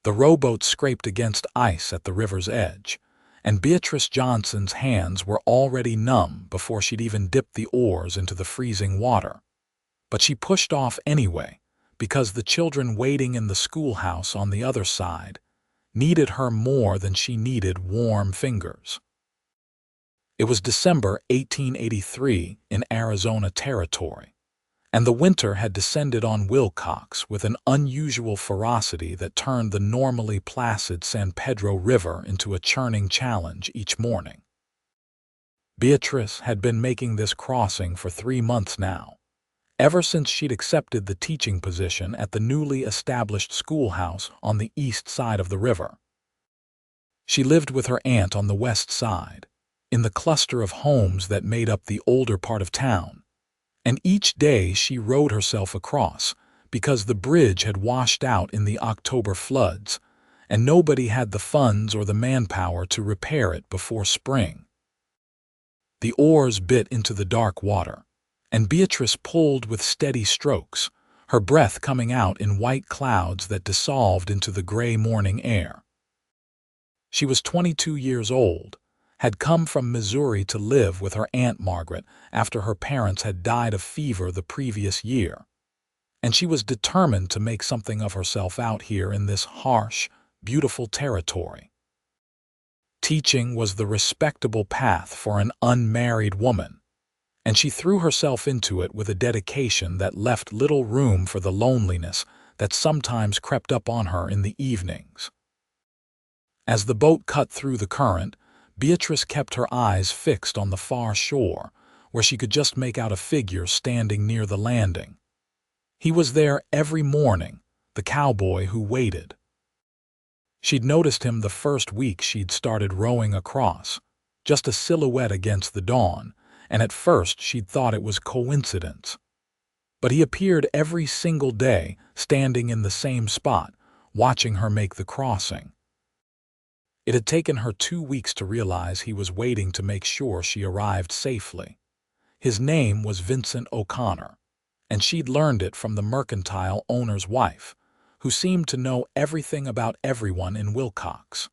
The rowboat scraped against ice at the river's edge, and Beatrice Johnson's hands were already numb before she'd even dipped the oars into the freezing water. But she pushed off anyway, because the children waiting in the schoolhouse on the other side needed her more than she needed warm fingers. It was December 1883 in Arizona Territory, and the winter had descended on Wilcox with an unusual ferocity that turned the normally placid San Pedro River into a churning challenge each morning. Beatrice had been making this crossing for 3 months now, ever since she'd accepted the teaching position at the newly established schoolhouse on the east side of the river. She lived with her aunt on the west side, in the cluster of homes that made up the older part of town, and each day she rowed herself across because the bridge had washed out in the October floods, and nobody had the funds or the manpower to repair it before spring. The oars bit into the dark water, and Beatrice pulled with steady strokes, her breath coming out in white clouds that dissolved into the gray morning air. She was 22 years old, had come from Missouri to live with her Aunt Margaret after her parents had died of fever the previous year, and she was determined to make something of herself out here in this harsh, beautiful territory. Teaching was the respectable path for an unmarried woman, and she threw herself into it with a dedication that left little room for the loneliness that sometimes crept up on her in the evenings. As the boat cut through the current, Beatrice kept her eyes fixed on the far shore, where she could just make out a figure standing near the landing. He was there every morning, the cowboy who waited. She'd noticed him the first week she'd started rowing across, just a silhouette against the dawn, and at first she'd thought it was coincidence. But he appeared every single day, standing in the same spot, watching her make the crossing. It had taken her 2 weeks to realize he was waiting to make sure she arrived safely. His name was Vincent O'Connor, and she'd learned it from the mercantile owner's wife, who seemed to know everything about everyone in Wilcox.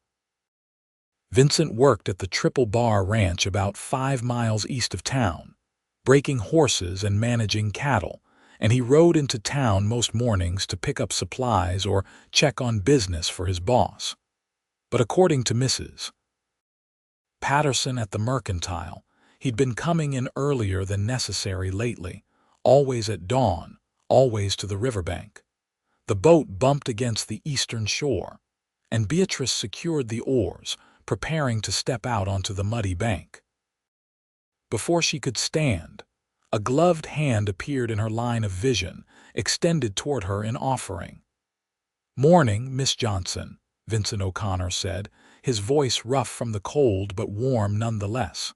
Vincent worked at the Triple Bar Ranch about 5 miles east of town, breaking horses and managing cattle, and he rode into town most mornings to pick up supplies or check on business for his boss. But according to Mrs. Patterson at the mercantile, he'd been coming in earlier than necessary lately, always at dawn, always to the riverbank. The boat bumped against the eastern shore, and Beatrice secured the oars, preparing to step out onto the muddy bank. Before she could stand, a gloved hand appeared in her line of vision, extended toward her in offering. "Morning, Miss Johnson," Vincent O'Connor said, his voice rough from the cold but warm nonetheless.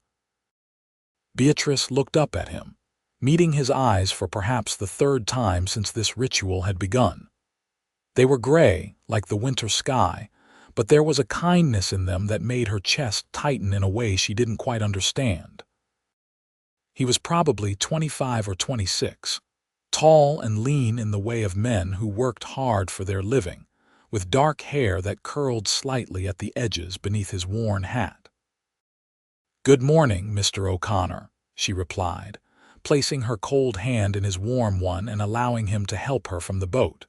Beatrice looked up at him, meeting his eyes for perhaps the 3rd time since this ritual had begun. They were gray, like the winter sky, but there was a kindness in them that made her chest tighten in a way she didn't quite understand. He was probably 25 or 26, tall and lean in the way of men who worked hard for their living, with dark hair that curled slightly at the edges beneath his worn hat. "Good morning, Mr. O'Connor," she replied, placing her cold hand in his warm one and allowing him to help her from the boat.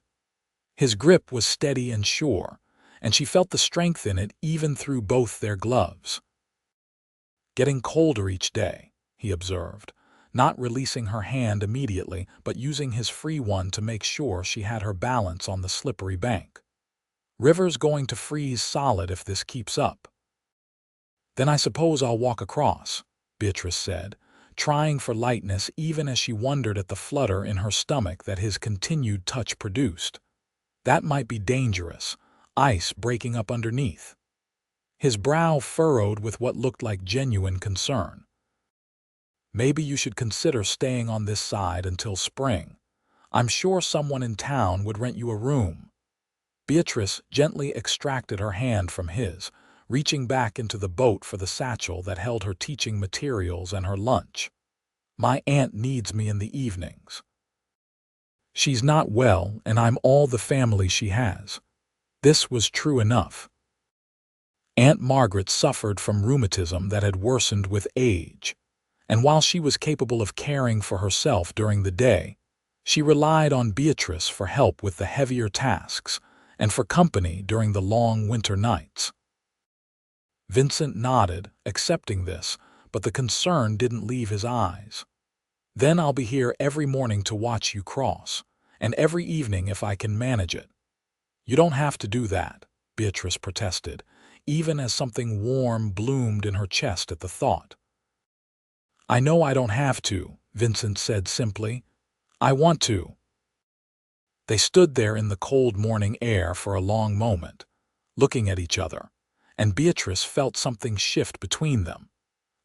His grip was steady and sure, and she felt the strength in it even through both their gloves. "Getting colder each day," he observed, not releasing her hand immediately but using his free one to make sure she had her balance on the slippery bank. "River's going to freeze solid if this keeps up." "Then I suppose I'll walk across," Beatrice said, trying for lightness even as she wondered at the flutter in her stomach that his continued touch produced. That might be dangerous, ice breaking up underneath. His brow furrowed with what looked like genuine concern. "Maybe you should consider staying on this side until spring. I'm sure someone in town would rent you a room." Beatrice gently extracted her hand from his, reaching back into the boat for the satchel that held her teaching materials and her lunch. "My aunt needs me in the evenings. She's not well, and I'm all the family she has." This was true enough. Aunt Margaret suffered from rheumatism that had worsened with age, and while she was capable of caring for herself during the day, she relied on Beatrice for help with the heavier tasks and for company during the long winter nights. Vincent nodded, accepting this, but the concern didn't leave his eyes. "Then I'll be here every morning to watch you cross, and every evening if I can manage it." "You don't have to do that," Beatrice protested, even as something warm bloomed in her chest at the thought. "I know I don't have to," Vincent said simply. "I want to." They stood there in the cold morning air for a long moment, looking at each other, and Beatrice felt something shift between them,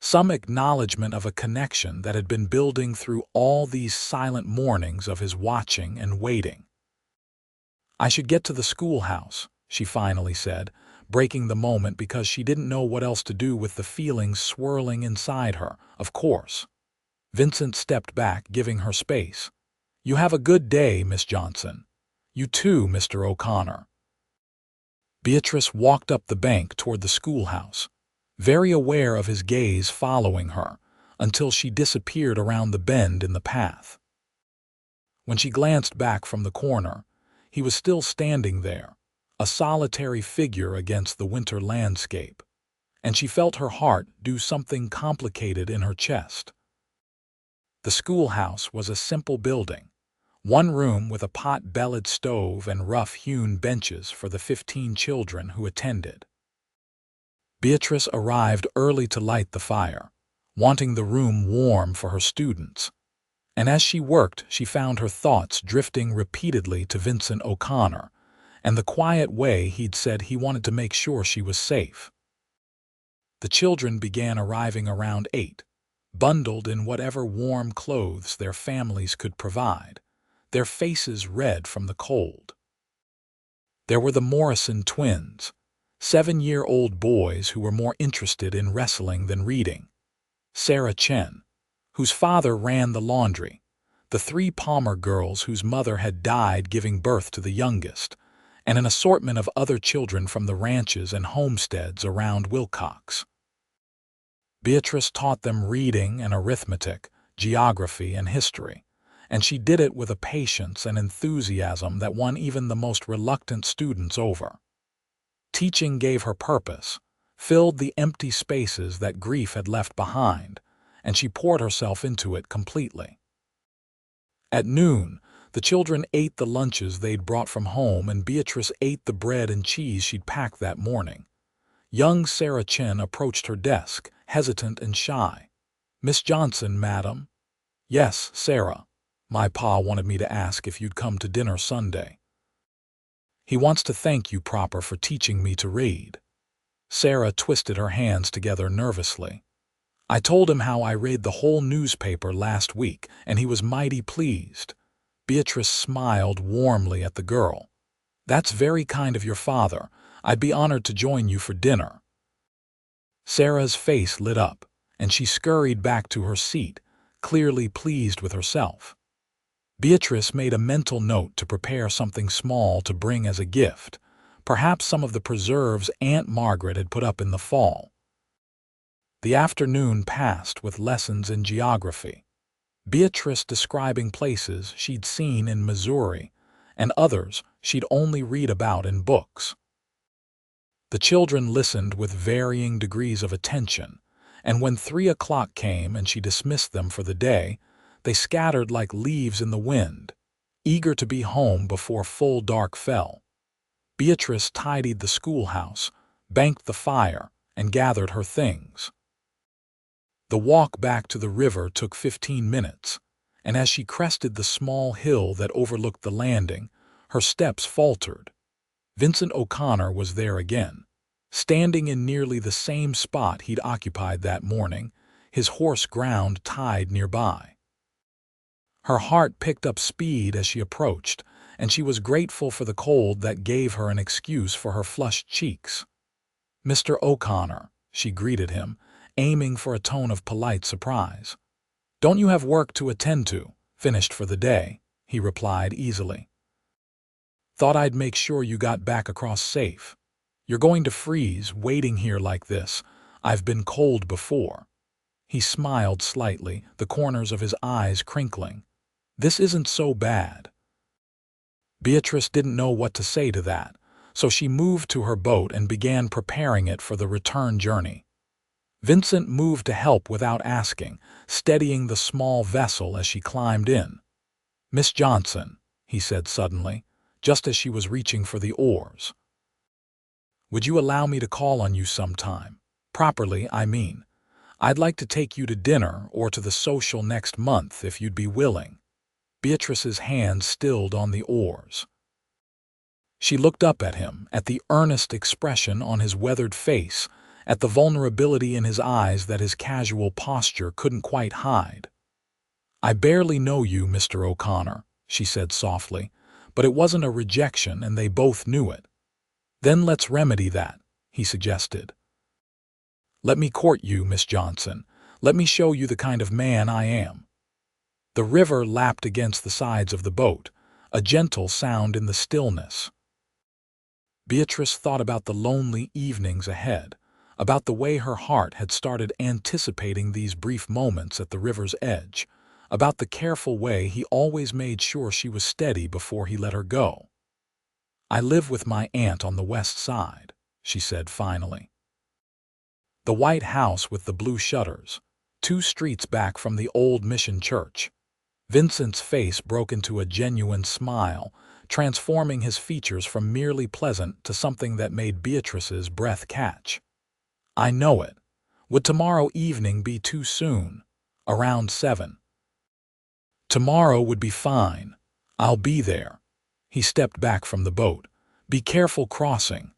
some acknowledgement of a connection that had been building through all these silent mornings of his watching and waiting. "I should get to the schoolhouse," she finally said, breaking the moment because she didn't know what else to do with the feelings swirling inside her. "Of course." Vincent stepped back, giving her space. "You have a good day, Miss Johnson." "You too, Mr. O'Connor." Beatrice walked up the bank toward the schoolhouse, very aware of his gaze following her, until she disappeared around the bend in the path. When she glanced back from the corner, he was still standing there, a solitary figure against the winter landscape, and she felt her heart do something complicated in her chest. The schoolhouse was a simple building, one room with a pot-bellied stove and rough-hewn benches for the 15 children who attended. Beatrice arrived early to light the fire, wanting the room warm for her students, and as she worked she found her thoughts drifting repeatedly to Vincent O'Connor and the quiet way he'd said he wanted to make sure she was safe. The children began arriving around 8, bundled in whatever warm clothes their families could provide, their faces red from the cold. There were the Morrison twins, 7-year-old boys who were more interested in wrestling than reading, Sarah Chen, whose father ran the laundry, the 3 Palmer girls whose mother had died giving birth to the youngest, and an assortment of other children from the ranches and homesteads around Wilcox. Beatrice taught them reading and arithmetic, geography and history, and she did it with a patience and enthusiasm that won even the most reluctant students over. Teaching gave her purpose, filled the empty spaces that grief had left behind, and she poured herself into it completely. At noon, the children ate the lunches they'd brought from home, and Beatrice ate the bread and cheese she'd packed that morning. Young Sarah Chen approached her desk, hesitant and shy. "Miss Johnson, madam?" "Yes, Sarah. My pa wanted me to ask if you'd come to dinner Sunday. He wants to thank you proper for teaching me to read." Sarah twisted her hands together nervously. "I told him how I read the whole newspaper last week, and he was mighty pleased." Beatrice smiled warmly at the girl. "That's very kind of your father. I'd be honored to join you for dinner." Sarah's face lit up, and she scurried back to her seat, clearly pleased with herself. Beatrice made a mental note to prepare something small to bring as a gift, perhaps some of the preserves Aunt Margaret had put up in the fall. The afternoon passed with lessons in geography, Beatrice describing places she'd seen in Missouri and others she'd only read about in books. The children listened with varying degrees of attention, and when 3 o'clock came and she dismissed them for the day, they scattered like leaves in the wind, eager to be home before full dark fell. Beatrice tidied the schoolhouse, banked the fire, and gathered her things. The walk back to the river took 15 minutes, and as she crested the small hill that overlooked the landing, her steps faltered. Vincent O'Connor was there again, standing in nearly the same spot he'd occupied that morning, his horse ground tied nearby. Her heart picked up speed as she approached, and she was grateful for the cold that gave her an excuse for her flushed cheeks. "Mr. O'Connor," she greeted him, aiming for a tone of polite surprise. "Don't you have work to attend to, finished for the day?" he replied easily. Thought I'd make sure you got back across safe. You're going to freeze waiting here like this. I've been cold before." He smiled slightly, the corners of his eyes crinkling. "This isn't so bad." Beatrice didn't know what to say to that, so she moved to her boat and began preparing it for the return journey. Vincent moved to help without asking, steadying the small vessel as she climbed in. "Miss Johnson," he said suddenly, just as she was reaching for the oars. "Would you allow me to call on you sometime? Properly, I mean. I'd like to take you to dinner or to the social next month if you'd be willing." Beatrice's hand stilled on the oars. She looked up at him, at the earnest expression on his weathered face, at the vulnerability in his eyes that his casual posture couldn't quite hide. "I barely know you, Mr. O'Connor," she said softly, but it wasn't a rejection and they both knew it. "Then let's remedy that," he suggested. "Let me court you, Miss Johnson. Let me show you the kind of man I am." The river lapped against the sides of the boat, a gentle sound in the stillness. Beatrice thought about the lonely evenings ahead, about the way her heart had started anticipating these brief moments at the river's edge, about the careful way he always made sure she was steady before he let her go. "I live with my aunt on the west side," she said finally. The white house with the blue shutters, 2 streets back from the old mission church. Vincent's face broke into a genuine smile, transforming his features from merely pleasant to something that made Beatrice's breath catch. "I know it. Would tomorrow evening be too soon? Around 7. "Tomorrow would be fine. I'll be there." He stepped back from the boat. "Be careful crossing."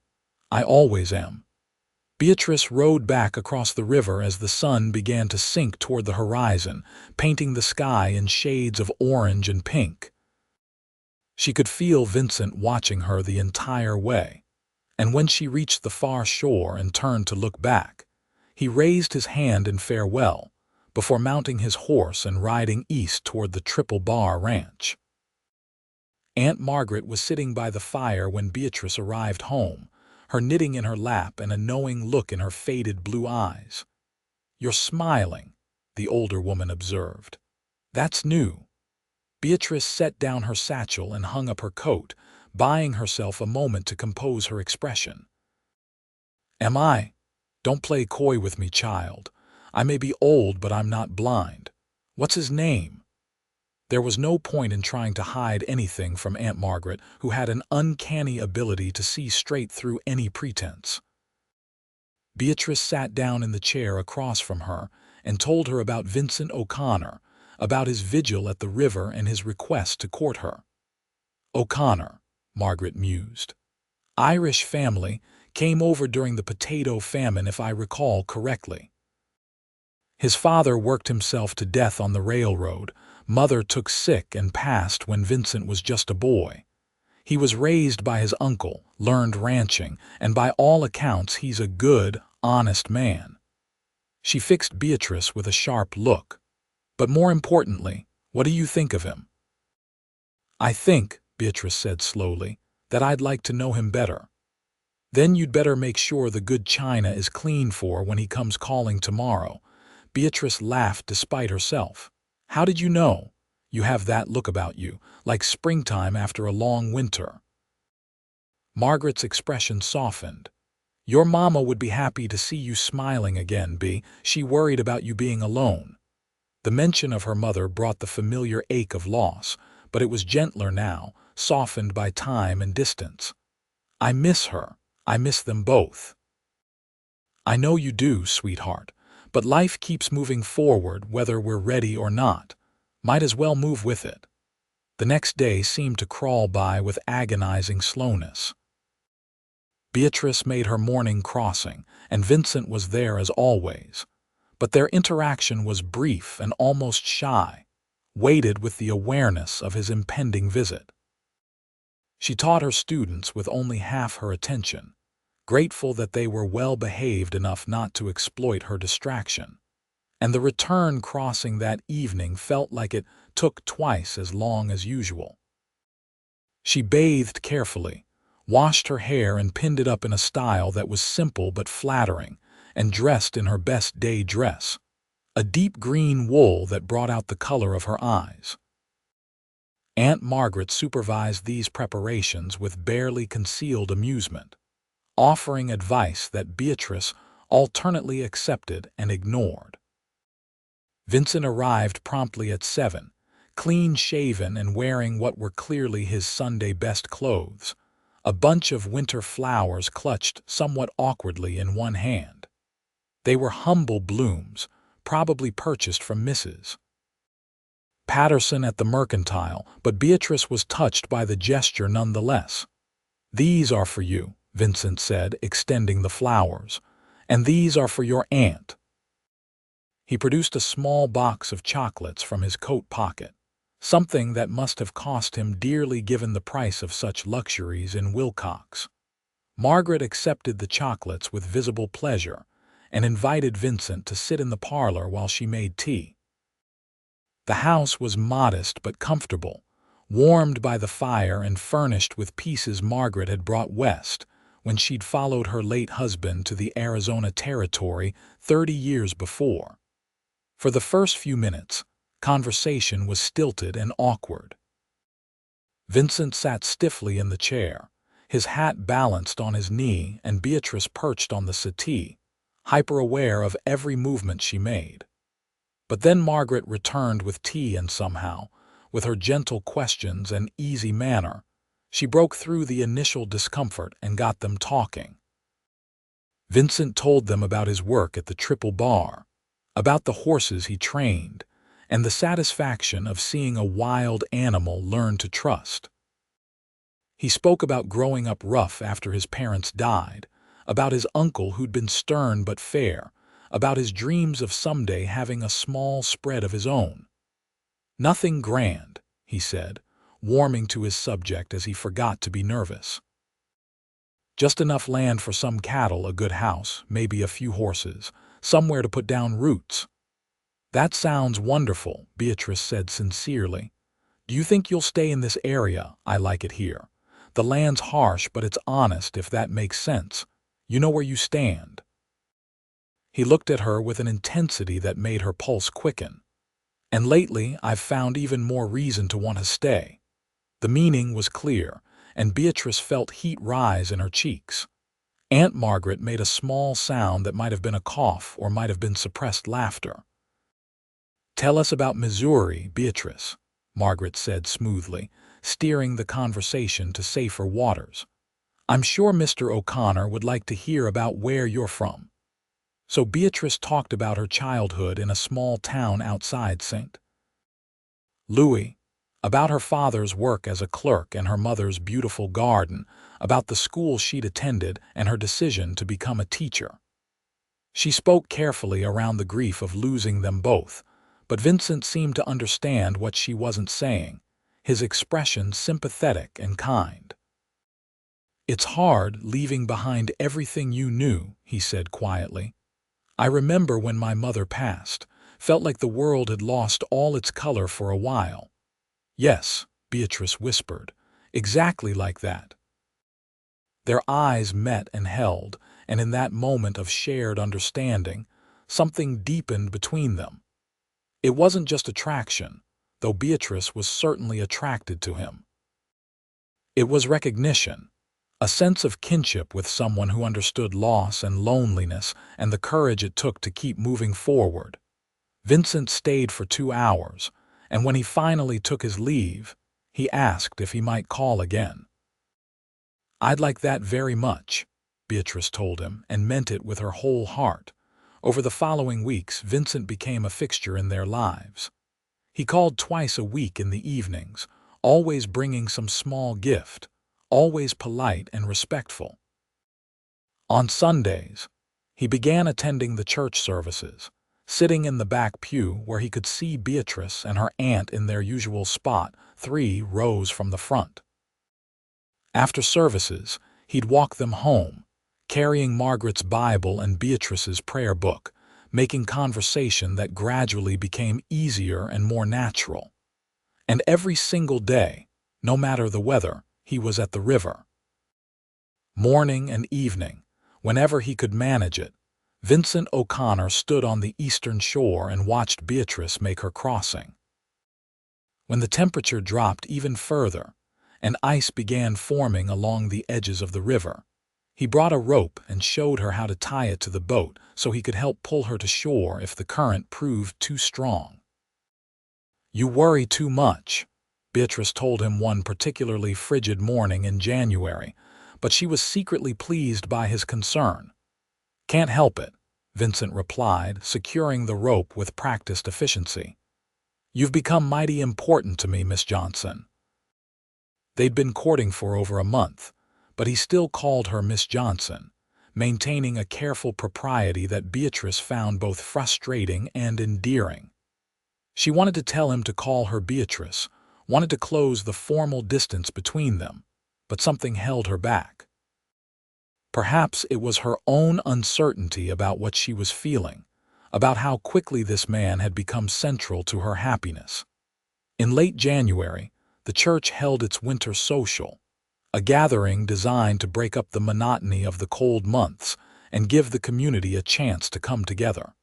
"I always am." Beatrice rowed back across the river as the sun began to sink toward the horizon, painting the sky in shades of orange and pink. She could feel Vincent watching her the entire way, and when she reached the far shore and turned to look back, he raised his hand in farewell before mounting his horse and riding east toward the Triple Bar Ranch. Aunt Margaret was sitting by the fire when Beatrice arrived home, her knitting in her lap and a knowing look in her faded blue eyes. "You're smiling," the older woman observed. "That's new." Beatrice set down her satchel and hung up her coat, buying herself a moment to compose her expression. "Am I? Don't play coy with me, child. I may be old, but I'm not blind. What's his name?" There was no point in trying to hide anything from Aunt Margaret, who had an uncanny ability to see straight through any pretense. Beatrice sat down in the chair across from her and told her about Vincent O'Connor, about his vigil at the river and his request to court her. "O'Connor," Margaret mused. "Irish family, came over during the potato famine if I recall correctly. His father worked himself to death on the railroad. Mother took sick and passed when Vincent was just a boy. He was raised by his uncle, learned ranching, and by all accounts he's a good, honest man." She fixed Beatrice with a sharp look. "But more importantly, what do you think of him?" "I think," Beatrice said slowly, "that I'd like to know him better." "Then you'd better make sure the good china is clean for when he comes calling tomorrow." Beatrice laughed despite herself. "How did you know? You have that look about you, like springtime after a long winter." Margaret's expression softened. "Your mama would be happy to see you smiling again, Bea. She worried about you being alone." The mention of her mother brought the familiar ache of loss, but it was gentler now, softened by time and distance. "I miss her. I miss them both." "I know you do, sweetheart, but life keeps moving forward whether we're ready or not. Might as well move with it." The next day seemed to crawl by with agonizing slowness. Beatrice made her morning crossing, and Vincent was there as always. But their interaction was brief and almost shy, weighted with the awareness of his impending visit. She taught her students with only half her attention, grateful that they were well behaved enough not to exploit her distraction. And the return crossing that evening felt like it took twice as long as usual. She bathed carefully, washed her hair and pinned it up in a style that was simple but flattering, and dressed in her best day dress, a deep green wool that brought out the color of her eyes. Aunt Margaret supervised these preparations with barely concealed amusement, offering advice that Beatrice alternately accepted and ignored. Vincent arrived promptly at 7, clean-shaven and wearing what were clearly his Sunday best clothes, a bunch of winter flowers clutched somewhat awkwardly in one hand. They were humble blooms, probably purchased from Mrs. Patterson at the Mercantile, but Beatrice was touched by the gesture nonetheless. "These are for you," Vincent said, extending the flowers, "and these are for your aunt." He produced a small box of chocolates from his coat pocket, something that must have cost him dearly given the price of such luxuries in Wilcox. Margaret accepted the chocolates with visible pleasure and invited Vincent to sit in the parlor while she made tea. The house was modest but comfortable, warmed by the fire and furnished with pieces Margaret had brought west when she'd followed her late husband to the Arizona Territory 30 years before. For the first few minutes, conversation was stilted and awkward. Vincent sat stiffly in the chair, his hat balanced on his knee and Beatrice perched on the settee, hyper-aware of every movement she made. But then Margaret returned with tea and somehow, with her gentle questions and easy manner, she broke through the initial discomfort and got them talking. Vincent told them about his work at the Triple Bar, about the horses he trained, and the satisfaction of seeing a wild animal learn to trust. He spoke about growing up rough after his parents died, about his uncle who'd been stern but fair, about his dreams of someday having a small spread of his own. "Nothing grand," he said, warming to his subject as he forgot to be nervous. "Just enough land for some cattle, a good house, maybe a few horses, somewhere to put down roots." "That sounds wonderful," Beatrice said sincerely. "Do you think you'll stay in this area? I like it here. The land's harsh, but it's honest, if that makes sense. You know where you stand." He looked at her with an intensity that made her pulse quicken. "And lately, I've found even more reason to want to stay." The meaning was clear, and Beatrice felt heat rise in her cheeks. Aunt Margaret made a small sound that might have been a cough or might have been suppressed laughter. "Tell us about Missouri, Beatrice," Margaret said smoothly, steering the conversation to safer waters. "I'm sure Mr. O'Connor would like to hear about where you're from." So Beatrice talked about her childhood in a small town outside St. Louis, about her father's work as a clerk and her mother's beautiful garden, about the school she'd attended and her decision to become a teacher. She spoke carefully around the grief of losing them both, but Vincent seemed to understand what she wasn't saying, his expression sympathetic and kind. "It's hard leaving behind everything you knew," he said quietly. "I remember when my mother passed, felt like the world had lost all its color for a while." "Yes," Beatrice whispered, "exactly like that." Their eyes met and held, and in that moment of shared understanding, something deepened between them. It wasn't just attraction, though Beatrice was certainly attracted to him. It was recognition, a sense of kinship with someone who understood loss and loneliness and the courage it took to keep moving forward. Vincent stayed for 2 hours, and when he finally took his leave, he asked if he might call again. "I'd like that very much," Beatrice told him, and meant it with her whole heart. Over the following weeks, Vincent became a fixture in their lives. He called twice a week in the evenings, always bringing some small gift, always polite and respectful. On Sundays, he began attending the church services, sitting in the back pew where he could see Beatrice and her aunt in their usual spot, 3 rows from the front. After services, he'd walk them home, carrying Margaret's Bible and Beatrice's prayer book, making conversation that gradually became easier and more natural. And every single day, no matter the weather, he was at the river. Morning and evening, whenever he could manage it, Vincent O'Connor stood on the eastern shore and watched Beatrice make her crossing. When the temperature dropped even further, and ice began forming along the edges of the river, he brought a rope and showed her how to tie it to the boat so he could help pull her to shore if the current proved too strong. "You worry too much," Beatrice told him one particularly frigid morning in January, but she was secretly pleased by his concern. "Can't help it," Vincent replied, securing the rope with practiced efficiency. "You've become mighty important to me, Miss Johnson." They'd been courting for over a month, but he still called her Miss Johnson, maintaining a careful propriety that Beatrice found both frustrating and endearing. She wanted to tell him to call her Beatrice, wanted to close the formal distance between them, but something held her back. Perhaps it was her own uncertainty about what she was feeling, about how quickly this man had become central to her happiness. In late January, the church held its winter social, a gathering designed to break up the monotony of the cold months and give the community a chance to come together.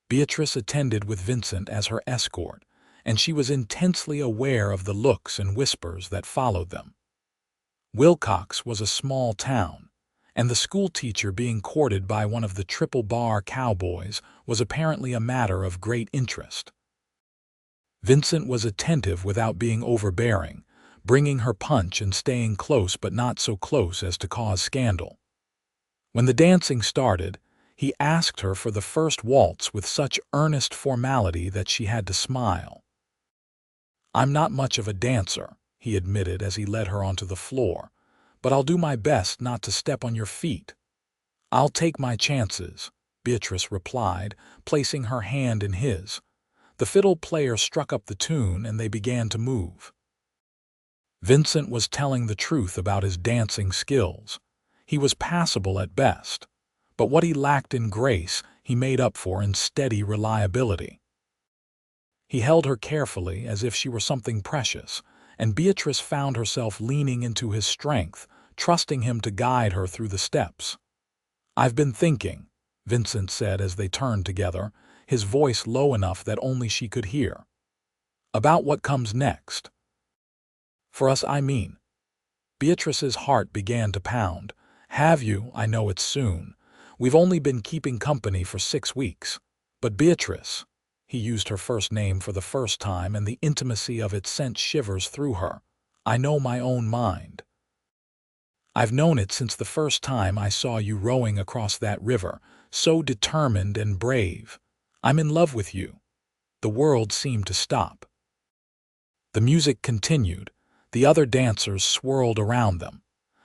Beatrice attended with Vincent as her escort, and she was intensely aware of the looks and whispers that followed them. Wilcox was a small town, and the schoolteacher being courted by one of the triple-bar Cowboys was apparently a matter of great interest. Vincent was attentive without being overbearing, bringing her punch and staying close but not so close as to cause scandal. When the dancing started, he asked her for the first waltz with such earnest formality that she had to smile. "I'm not much of a dancer," he admitted as he led her onto the floor, "but I'll do my best not to step on your feet." "I'll take my chances," Beatrice replied, placing her hand in his. The fiddle player struck up the tune and they began to move. Vincent was telling the truth about his dancing skills. He was passable at best, but what he lacked in grace he made up for in steady reliability. He held her carefully as if she were something precious, and Beatrice found herself leaning into his strength, trusting him to guide her through the steps. "I've been thinking," Vincent said as they turned together, his voice low enough that only she could hear, "about what comes next. For us, I mean." Beatrice's heart began to pound. "Have you? I know it's soon. We've only been keeping company for 6 weeks. But Beatrice," he used her first name for the first time and the intimacy of it sent shivers through her, "I know my own mind. I've known it since the first time I saw you rowing across that river, so determined and brave. I'm in love with you." The world seemed to stop. The music continued. The other dancers swirled around them,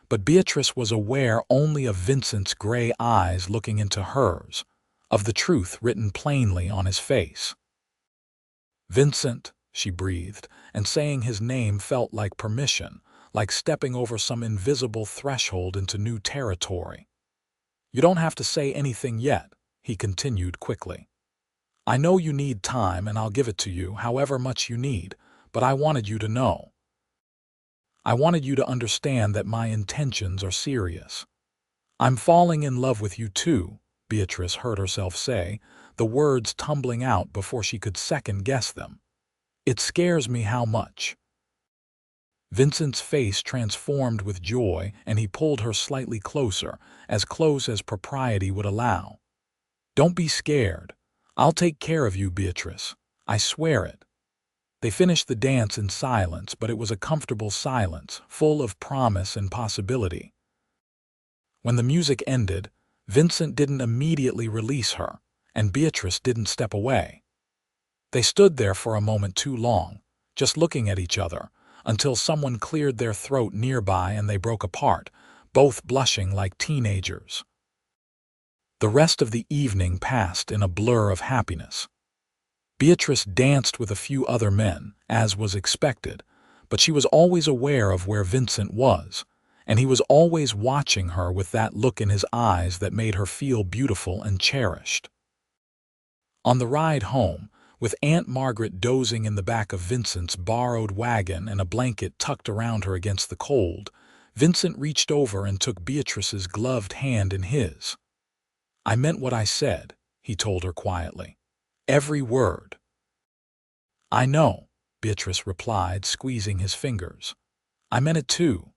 but Beatrice was aware only of Vincent's gray eyes looking into hers, of the truth written plainly on his face. "Vincent," she breathed, and saying his name felt like permission, like stepping over some invisible threshold into new territory. "You don't have to say anything yet," he continued quickly. "I know you need time and I'll give it to you however much you need, but I wanted you to know. I wanted you to understand that my intentions are serious. I'm falling in love with you too," Beatrice heard herself say, the words tumbling out before she could second-guess them. "It scares me how much." Vincent's face transformed with joy and he pulled her slightly closer, as close as propriety would allow. "Don't be scared. I'll take care of you, Beatrice. I swear it." They finished the dance in silence, but it was a comfortable silence, full of promise and possibility. When the music ended, Vincent didn't immediately release her, and Beatrice didn't step away. They stood there for a moment too long, just looking at each other, until someone cleared their throat nearby and they broke apart, both blushing like teenagers. The rest of the evening passed in a blur of happiness. Beatrice danced with a few other men, as was expected, but she was always aware of where Vincent was, and he was always watching her with that look in his eyes that made her feel beautiful and cherished. On the ride home, With Aunt Margaret dozing in the back of Vincent's borrowed wagon and a blanket tucked around her against the cold, Vincent reached over and took Beatrice's gloved hand in his. "I meant what I said," he told her quietly. "Every word." "I know," Beatrice replied, squeezing his fingers. "I meant it too."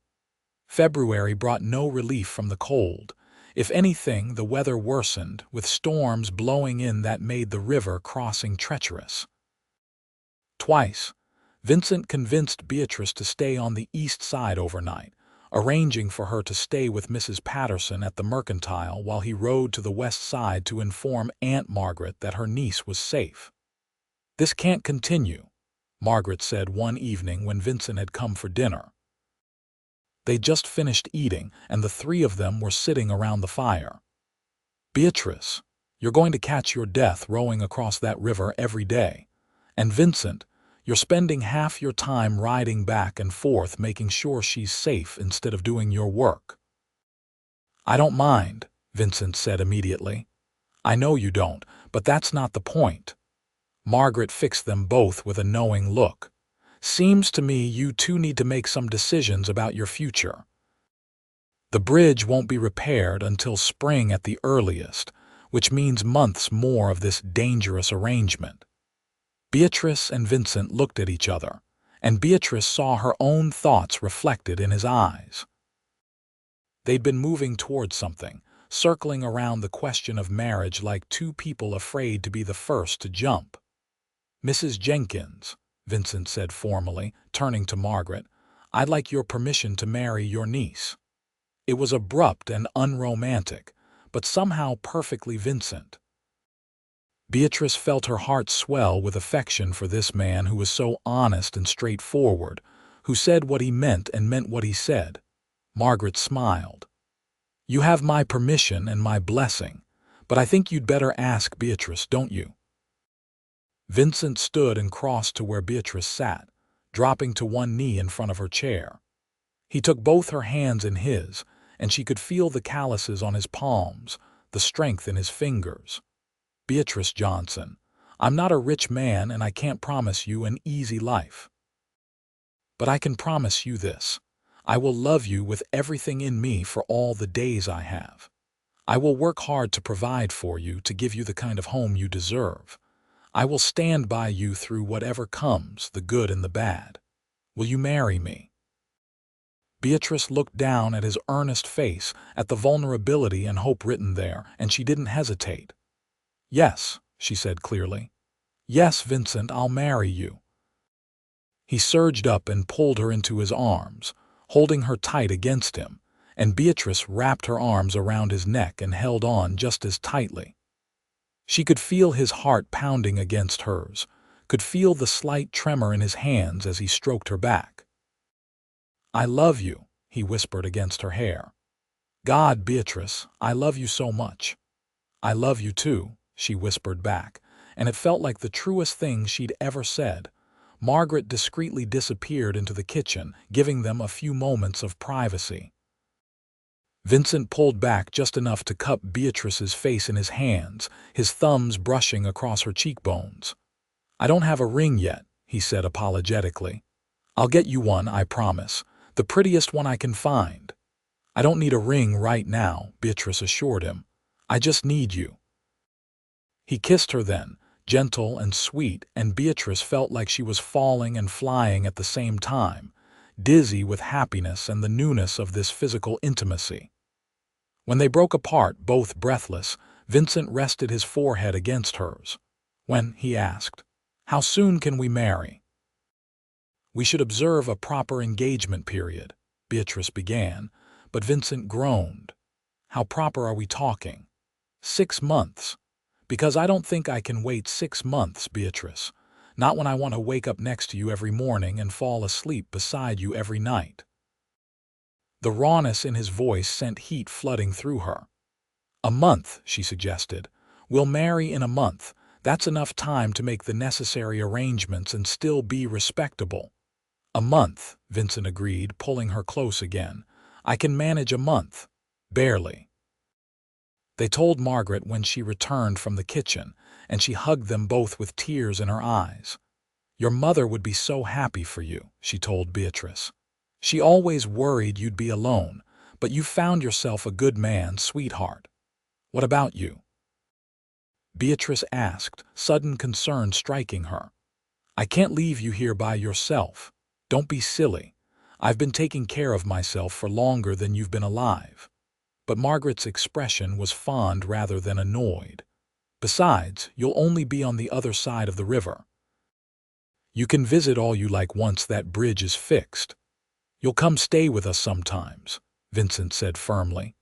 February brought no relief from the cold. If anything, the weather worsened, with storms blowing in that made the river crossing treacherous. Twice, Vincent convinced Beatrice to stay on the east side overnight, arranging for her to stay with Mrs. Patterson at the Mercantile while he rode to the west side to inform Aunt Margaret that her niece was safe. "This can't continue," Margaret said one evening when Vincent had come for dinner. They'd just finished eating, and the three of them were sitting around the fire. "Beatrice, you're going to catch your death rowing across that river every day. And Vincent, you're spending half your time riding back and forth making sure she's safe instead of doing your work." "I don't mind," Vincent said immediately. "I know you don't, but that's not the point." Margaret fixed them both with a knowing look. "Seems to me you two need to make some decisions about your future. The bridge won't be repaired until spring at the earliest, which means months more of this dangerous arrangement." Beatrice and Vincent looked at each other, and Beatrice saw her own thoughts reflected in his eyes. They'd been moving towards something, circling around the question of marriage like two people afraid to be the first to jump. "Mrs. Jenkins," Vincent said formally, turning to Margaret, "I'd like your permission to marry your niece." It was abrupt and unromantic, but somehow perfectly Vincent. Beatrice felt her heart swell with affection for this man who was so honest and straightforward, who said what he meant and meant what he said. Margaret smiled. "You have my permission and my blessing, but I think you'd better ask Beatrice, don't you?" Vincent stood and crossed to where Beatrice sat, dropping to one knee in front of her chair. He took both her hands in his, and she could feel the calluses on his palms, the strength in his fingers. "Beatrice Johnson, I'm not a rich man and I can't promise you an easy life. But I can promise you this. I will love you with everything in me for all the days I have. I will work hard to provide for you, to give you the kind of home you deserve. I will stand by you through whatever comes, the good and the bad. Will you marry me?" Beatrice looked down at his earnest face, at the vulnerability and hope written there, and she didn't hesitate. "Yes," she said clearly. "Yes, Vincent, I'll marry you." He surged up and pulled her into his arms, holding her tight against him, and Beatrice wrapped her arms around his neck and held on just as tightly. She could feel his heart pounding against hers, could feel the slight tremor in his hands as he stroked her back. "I love you," he whispered against her hair. "God, Beatrice, I love you so much." "I love you too," she whispered back, and it felt like the truest thing she'd ever said. Margaret discreetly disappeared into the kitchen, giving them a few moments of privacy. Vincent pulled back just enough to cup Beatrice's face in his hands, his thumbs brushing across her cheekbones. "I don't have a ring yet," he said apologetically. "I'll get you one, I promise, the prettiest one I can find." "I don't need a ring right now," Beatrice assured him. "I just need you." He kissed her then, gentle and sweet, and Beatrice felt like she was falling and flying at the same time, dizzy with happiness and the newness of this physical intimacy. When they broke apart, both breathless, Vincent rested his forehead against hers. "When?" he asked. "How soon can we marry?" "We should observe a proper engagement period," Beatrice began, but Vincent groaned. "How proper are we talking?" 6 months. "Because I don't think I can wait 6 months, Beatrice. Not when I want to wake up next to you every morning and fall asleep beside you every night." The rawness in his voice sent heat flooding through her. "A month," she suggested. "We'll marry in a month. That's enough time to make the necessary arrangements and still be respectable." "A month," Vincent agreed, pulling her close again. "I can manage a month. Barely." They told Margaret when she returned from the kitchen, and she hugged them both with tears in her eyes. "Your mother would be so happy for you," she told Beatrice. "She always worried you'd be alone, but you found yourself a good man, sweetheart. What about you?" Beatrice asked, sudden concern striking her. "I can't leave you here by yourself. Don't be silly. I've been taking care of myself for longer than you've been alive." But Margaret's expression was fond rather than annoyed. "Besides, you'll only be on the other side of the river. You can visit all you like once that bridge is fixed. You'll come stay with us sometimes," Vincent said firmly.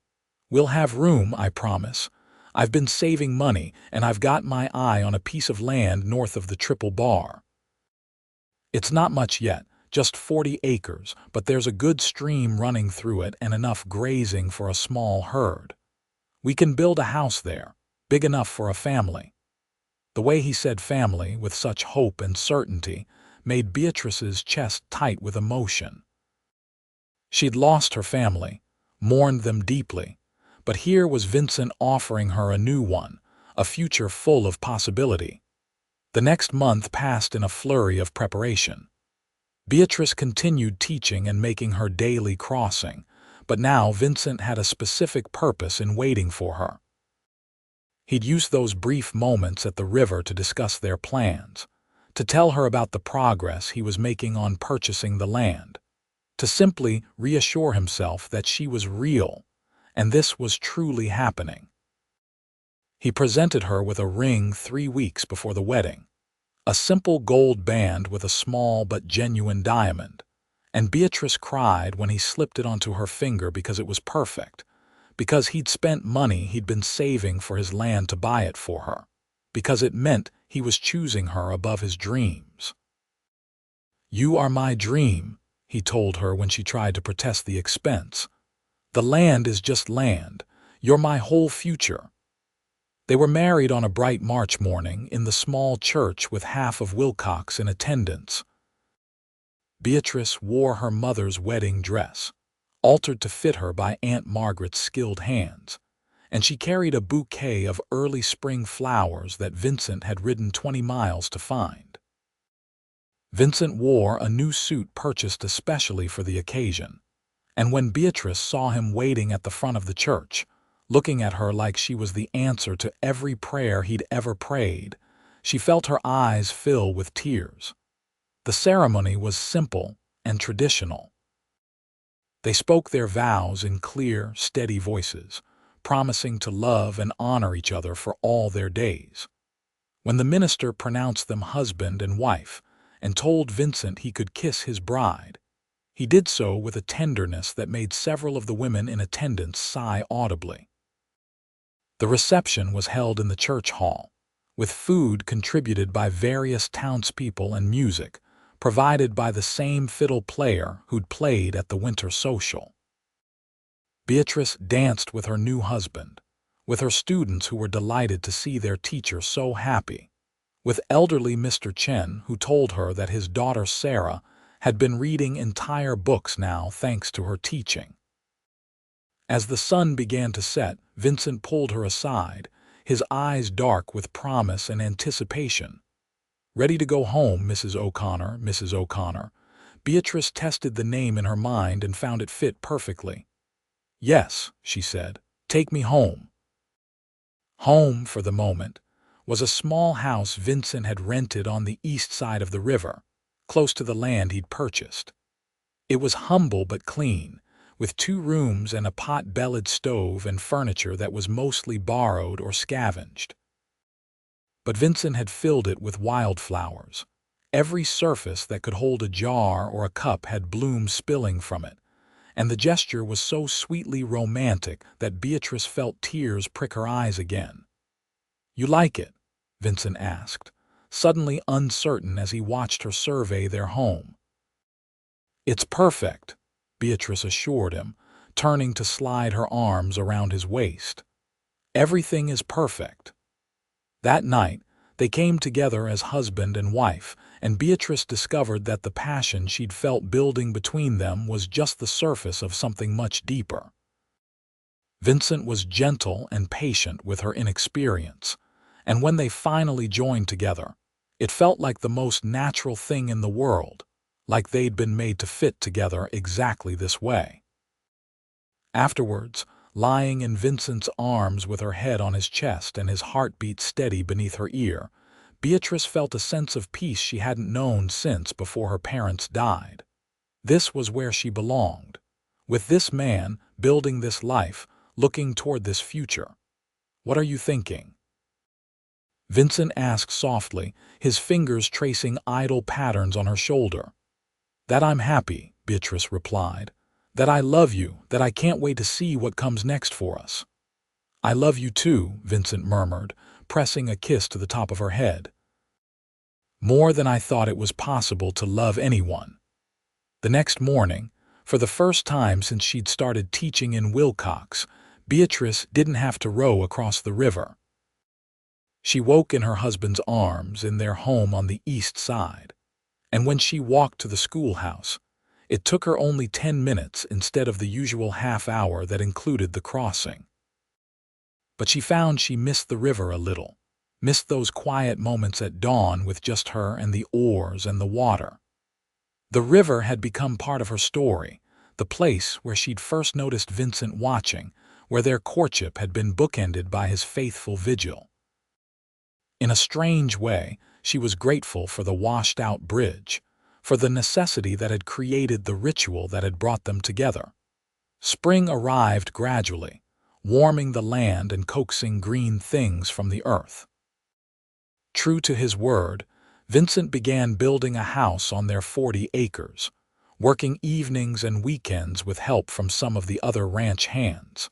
"We'll have room, I promise. I've been saving money, and I've got my eye on a piece of land north of the Triple Bar. It's not much yet, just 40 acres, but there's a good stream running through it and enough grazing for a small herd. We can build a house there, big enough for a family." The way he said family with such hope and certainty made Beatrice's chest tight with emotion. She'd lost her family, mourned them deeply, but here was Vincent offering her a new one, a future full of possibility. The next month passed in a flurry of preparation. Beatrice continued teaching and making her daily crossing, but now Vincent had a specific purpose in waiting for her. He'd use those brief moments at the river to discuss their plans, to tell her about the progress he was making on purchasing the land, to simply reassure himself that she was real, and this was truly happening. He presented her with a ring 3 weeks before the wedding, a simple gold band with a small but genuine diamond, and Beatrice cried when he slipped it onto her finger because it was perfect, because he'd spent money he'd been saving for his land to buy it for her, because it meant he was choosing her above his dreams. "You are my dream," he told her when she tried to protest the expense. "The land is just land. You're my whole future." They were married on a bright March morning in the small church with half of Wilcox in attendance. Beatrice wore her mother's wedding dress, altered to fit her by Aunt Margaret's skilled hands, and she carried a bouquet of early spring flowers that Vincent had ridden 20 miles to find. Vincent wore a new suit purchased especially for the occasion, and when Beatrice saw him waiting at the front of the church, looking at her like she was the answer to every prayer he'd ever prayed, she felt her eyes fill with tears. The ceremony was simple and traditional. They spoke their vows in clear, steady voices, promising to love and honor each other for all their days. When the minister pronounced them husband and wife and told Vincent he could kiss his bride, he did so with a tenderness that made several of the women in attendance sigh audibly. The reception was held in the church hall, with food contributed by various townspeople and music provided by the same fiddle player who'd played at the winter social. Beatrice danced with her new husband, with her students who were delighted to see their teacher so happy, with elderly Mr. Chen who told her that his daughter Sarah had been reading entire books now thanks to her teaching. As the sun began to set, Vincent pulled her aside, his eyes dark with promise and anticipation. "Ready to go home, Mrs. O'Connor, Mrs. O'Connor." Beatrice tested the name in her mind and found it fit perfectly. "Yes," she said, "take me home." Home, for the moment, was a small house Vincent had rented on the east side of the river, close to the land he'd purchased. It was humble but clean, with 2 rooms and a pot-bellied stove and furniture that was mostly borrowed or scavenged. But Vincent had filled it with wildflowers. Every surface that could hold a jar or a cup had blooms spilling from it, and the gesture was so sweetly romantic that Beatrice felt tears prick her eyes again. "You like it?" Vincent asked, suddenly uncertain as he watched her survey their home. "It's perfect," Beatrice assured him, turning to slide her arms around his waist. "Everything is perfect." That night, they came together as husband and wife, and Beatrice discovered that the passion she'd felt building between them was just the surface of something much deeper. Vincent was gentle and patient with her inexperience, and when they finally joined together, it felt like the most natural thing in the world, like they'd been made to fit together exactly this way. Afterwards, lying in Vincent's arms with her head on his chest and his heartbeat steady beneath her ear, Beatrice felt a sense of peace she hadn't known since before her parents died. This was where she belonged, with this man, building this life, looking toward this future. "What are you thinking?" Vincent asked softly, his fingers tracing idle patterns on her shoulder. "That I'm happy," Beatrice replied. "That I love you, that I can't wait to see what comes next for us." "I love you too," Vincent murmured, pressing a kiss to the top of her head. "More than I thought it was possible to love anyone." The next morning, for the first time since she'd started teaching in Wilcox, Beatrice didn't have to row across the river. She woke in her husband's arms in their home on the east side, and when she walked to the schoolhouse, it took her only 10 minutes instead of the usual half-hour that included the crossing. But she found she missed the river a little, missed those quiet moments at dawn with just her and the oars and the water. The river had become part of her story, the place where she'd first noticed Vincent watching, where their courtship had been bookended by his faithful vigil. In a strange way, she was grateful for the washed-out bridge, for the necessity that had created the ritual that had brought them together. Spring arrived gradually, warming the land and coaxing green things from the earth. True to his word, Vincent began building a house on their 40 acres, working evenings and weekends with help from some of the other ranch hands.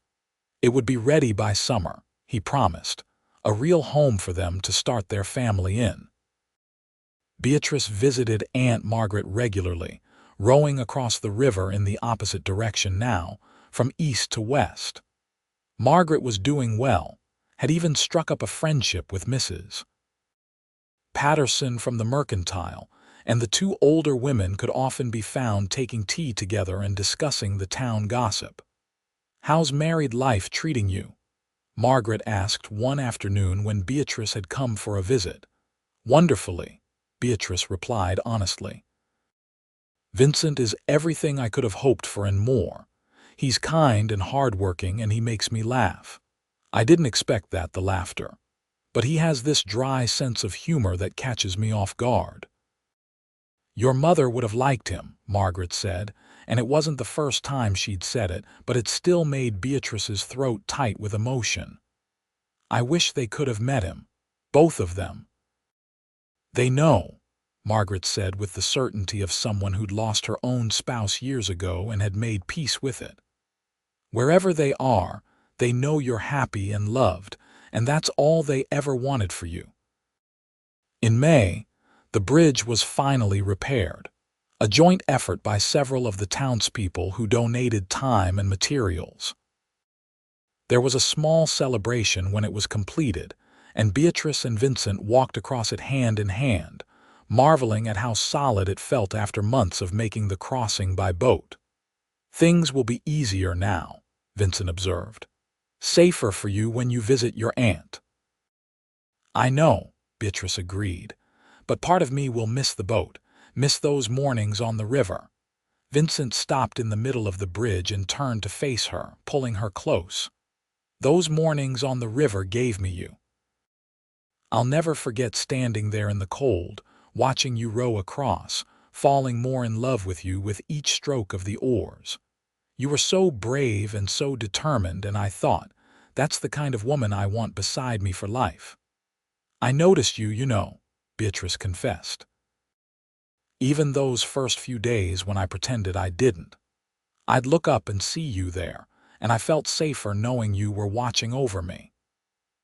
It would be ready by summer, he promised, a real home for them to start their family in. Beatrice visited Aunt Margaret regularly, rowing across the river in the opposite direction now, from east to west. Margaret was doing well, had even struck up a friendship with Mrs. Patterson from the Mercantile, and the two older women could often be found taking tea together and discussing the town gossip. "How's married life treating you?" Margaret asked one afternoon when Beatrice had come for a visit. "Wonderfully," Beatrice replied honestly. "Vincent is everything I could have hoped for and more. He's kind and hardworking, and he makes me laugh. I didn't expect that, the laughter. But he has this dry sense of humor that catches me off guard." "Your mother would have liked him," Margaret said, and it wasn't the first time she'd said it, but it still made Beatrice's throat tight with emotion. "I wish they could have met him, both of them." "They know," Margaret said with the certainty of someone who'd lost her own spouse years ago and had made peace with it. "Wherever they are, they know you're happy and loved, and that's all they ever wanted for you." In May, the bridge was finally repaired, a joint effort by several of the townspeople who donated time and materials. There was a small celebration when it was completed, and Beatrice and Vincent walked across it hand in hand, marveling at how solid it felt after months of making the crossing by boat. "Things will be easier now," Vincent observed. "Safer for you when you visit your aunt." "I know," Beatrice agreed, "but part of me will miss the boat, miss those mornings on the river." Vincent stopped in the middle of the bridge and turned to face her, pulling her close. "Those mornings on the river gave me you. I'll never forget standing there in the cold, watching you row across, falling more in love with you with each stroke of the oars. You were so brave and so determined, and I thought, that's the kind of woman I want beside me for life. I noticed you, you know," Beatrice confessed. "Even those first few days when I pretended I didn't. I'd look up and see you there, and I felt safer knowing you were watching over me."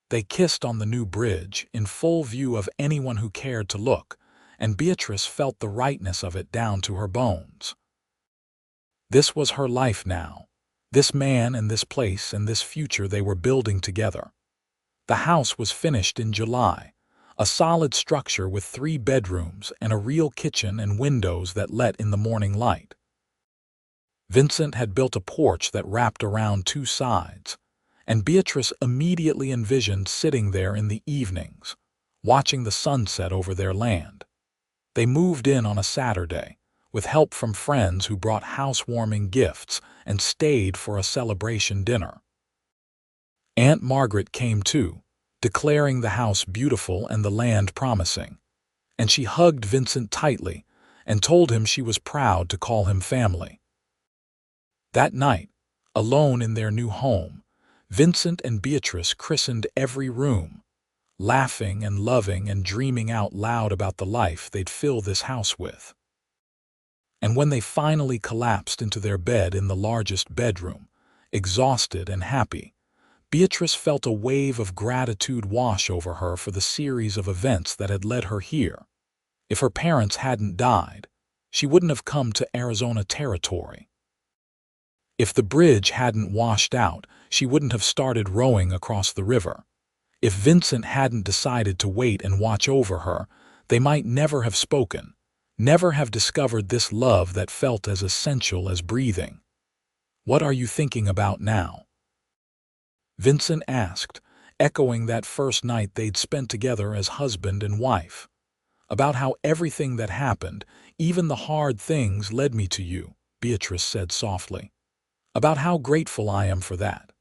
They kissed on the new bridge, in full view of anyone who cared to look, and Beatrice felt the rightness of it down to her bones. This was her life now, this man and this place and this future they were building together. The house was finished in July, a solid structure with 3 bedrooms and a real kitchen and windows that let in the morning light. Vincent had built a porch that wrapped around 2 sides, and Beatrice immediately envisioned sitting there in the evenings, watching the sunset over their land. They moved in on a Saturday, with help from friends who brought housewarming gifts and stayed for a celebration dinner. Aunt Margaret came too, declaring the house beautiful and the land promising, and she hugged Vincent tightly and told him she was proud to call him family. That night, alone in their new home, Vincent and Beatrice christened every room, laughing and loving and dreaming out loud about the life they'd fill this house with. And when they finally collapsed into their bed in the largest bedroom, exhausted and happy, Beatrice felt a wave of gratitude wash over her for the series of events that had led her here. If her parents hadn't died, she wouldn't have come to Arizona Territory. If the bridge hadn't washed out, she wouldn't have started rowing across the river. If Vincent hadn't decided to wait and watch over her, they might never have spoken, never have discovered this love that felt as essential as breathing. "What are you thinking about now?" Vincent asked, echoing that first night they'd spent together as husband and wife. "About how everything that happened, even the hard things, led me to you," Beatrice said softly. "About how grateful I am for that."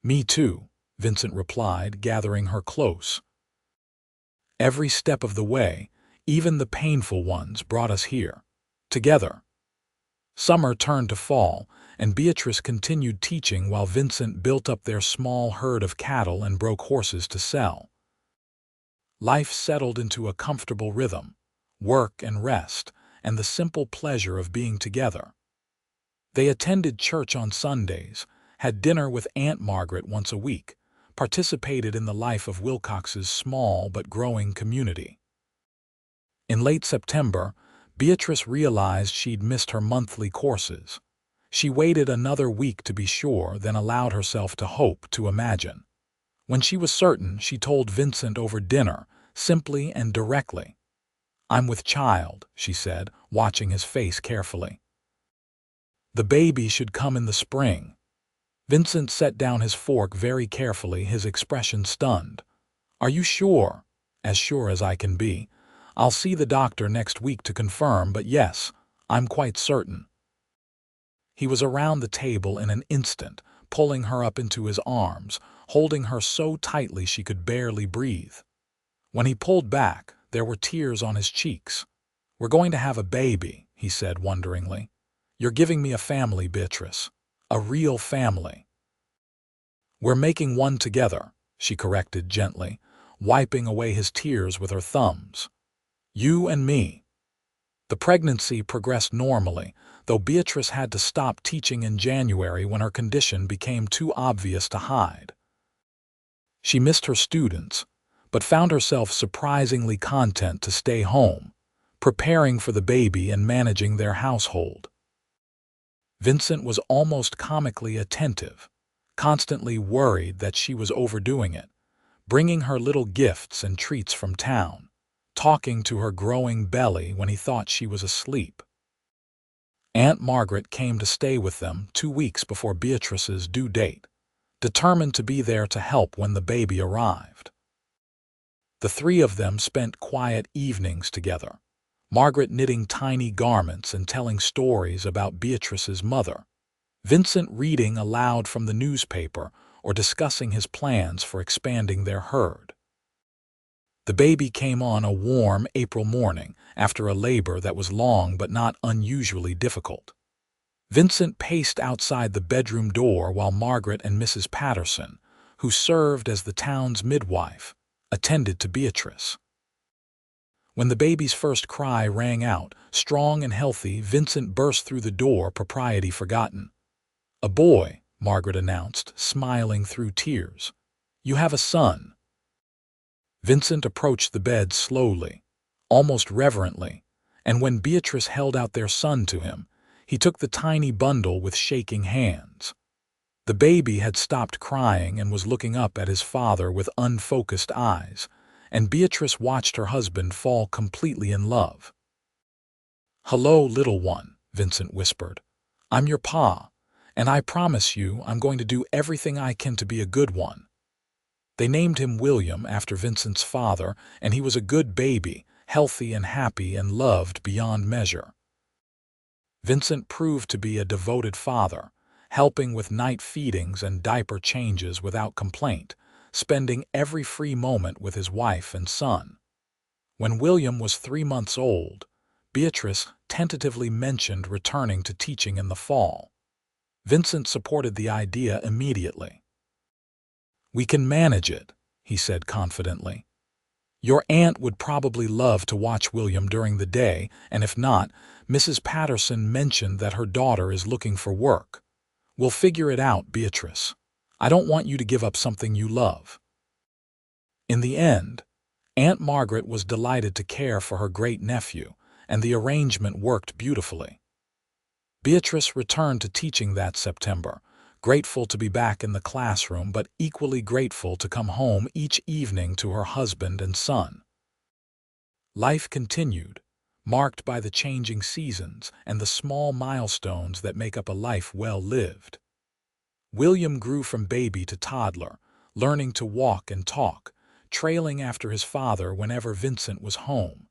"Me too," Vincent replied, gathering her close. "Every step of the way, even the painful ones, brought us here, together." Summer turned to fall, and Beatrice continued teaching while Vincent built up their small herd of cattle and broke horses to sell. Life settled into a comfortable rhythm, work and rest, and the simple pleasure of being together. They attended church on Sundays, had dinner with Aunt Margaret once a week, participated in the life of Wilcox's small but growing community. In late September, Beatrice realized she'd missed her monthly courses. She waited another week to be sure, then allowed herself to hope, to imagine. When she was certain, she told Vincent over dinner, simply and directly. "I'm with child," she said, watching his face carefully. "The baby should come in the spring." Vincent set down his fork very carefully, his expression stunned. "Are you sure?" "As sure as I can be. I'll see the doctor next week to confirm, but yes, I'm quite certain." He was around the table in an instant, pulling her up into his arms, holding her so tightly she could barely breathe. When he pulled back, there were tears on his cheeks. "We're going to have a baby," he said wonderingly. "You're giving me a family, Beatrice. A real family." "We're making one together," she corrected gently, wiping away his tears with her thumbs. "You and me." The pregnancy progressed normally, though Beatrice had to stop teaching in January when her condition became too obvious to hide. She missed her students, but found herself surprisingly content to stay home, preparing for the baby and managing their household. Vincent was almost comically attentive, constantly worried that she was overdoing it, bringing her little gifts and treats from town, talking to her growing belly when he thought she was asleep. Aunt Margaret came to stay with them 2 weeks before Beatrice's due date, determined to be there to help when the baby arrived. The three of them spent quiet evenings together, Margaret knitting tiny garments and telling stories about Beatrice's mother, Vincent reading aloud from the newspaper or discussing his plans for expanding their herd. The baby came on a warm April morning after a labor that was long but not unusually difficult. Vincent paced outside the bedroom door while Margaret and Mrs. Patterson, who served as the town's midwife, attended to Beatrice. When the baby's first cry rang out, strong and healthy, Vincent burst through the door, propriety forgotten. "A boy," Margaret announced, smiling through tears. "You have a son." Vincent approached the bed slowly, almost reverently, and when Beatrice held out their son to him, he took the tiny bundle with shaking hands. The baby had stopped crying and was looking up at his father with unfocused eyes, and Beatrice watched her husband fall completely in love. "Hello, little one," Vincent whispered. "I'm your pa, and I promise you I'm going to do everything I can to be a good one." They named him William after Vincent's father, and he was a good baby, healthy and happy and loved beyond measure. Vincent proved to be a devoted father, helping with night feedings and diaper changes without complaint, spending every free moment with his wife and son. When William was 3 months old, Beatrice tentatively mentioned returning to teaching in the fall. Vincent supported the idea immediately. "We can manage it," he said confidently. "Your aunt would probably love to watch William during the day, and if not, Mrs. Patterson mentioned that her daughter is looking for work. We'll figure it out, Beatrice. I don't want you to give up something you love." In the end, Aunt Margaret was delighted to care for her great-nephew, and the arrangement worked beautifully. Beatrice returned to teaching that September, grateful to be back in the classroom but equally grateful to come home each evening to her husband and son. Life continued, marked by the changing seasons and the small milestones that make up a life well lived. William grew from baby to toddler, learning to walk and talk, trailing after his father whenever Vincent was home.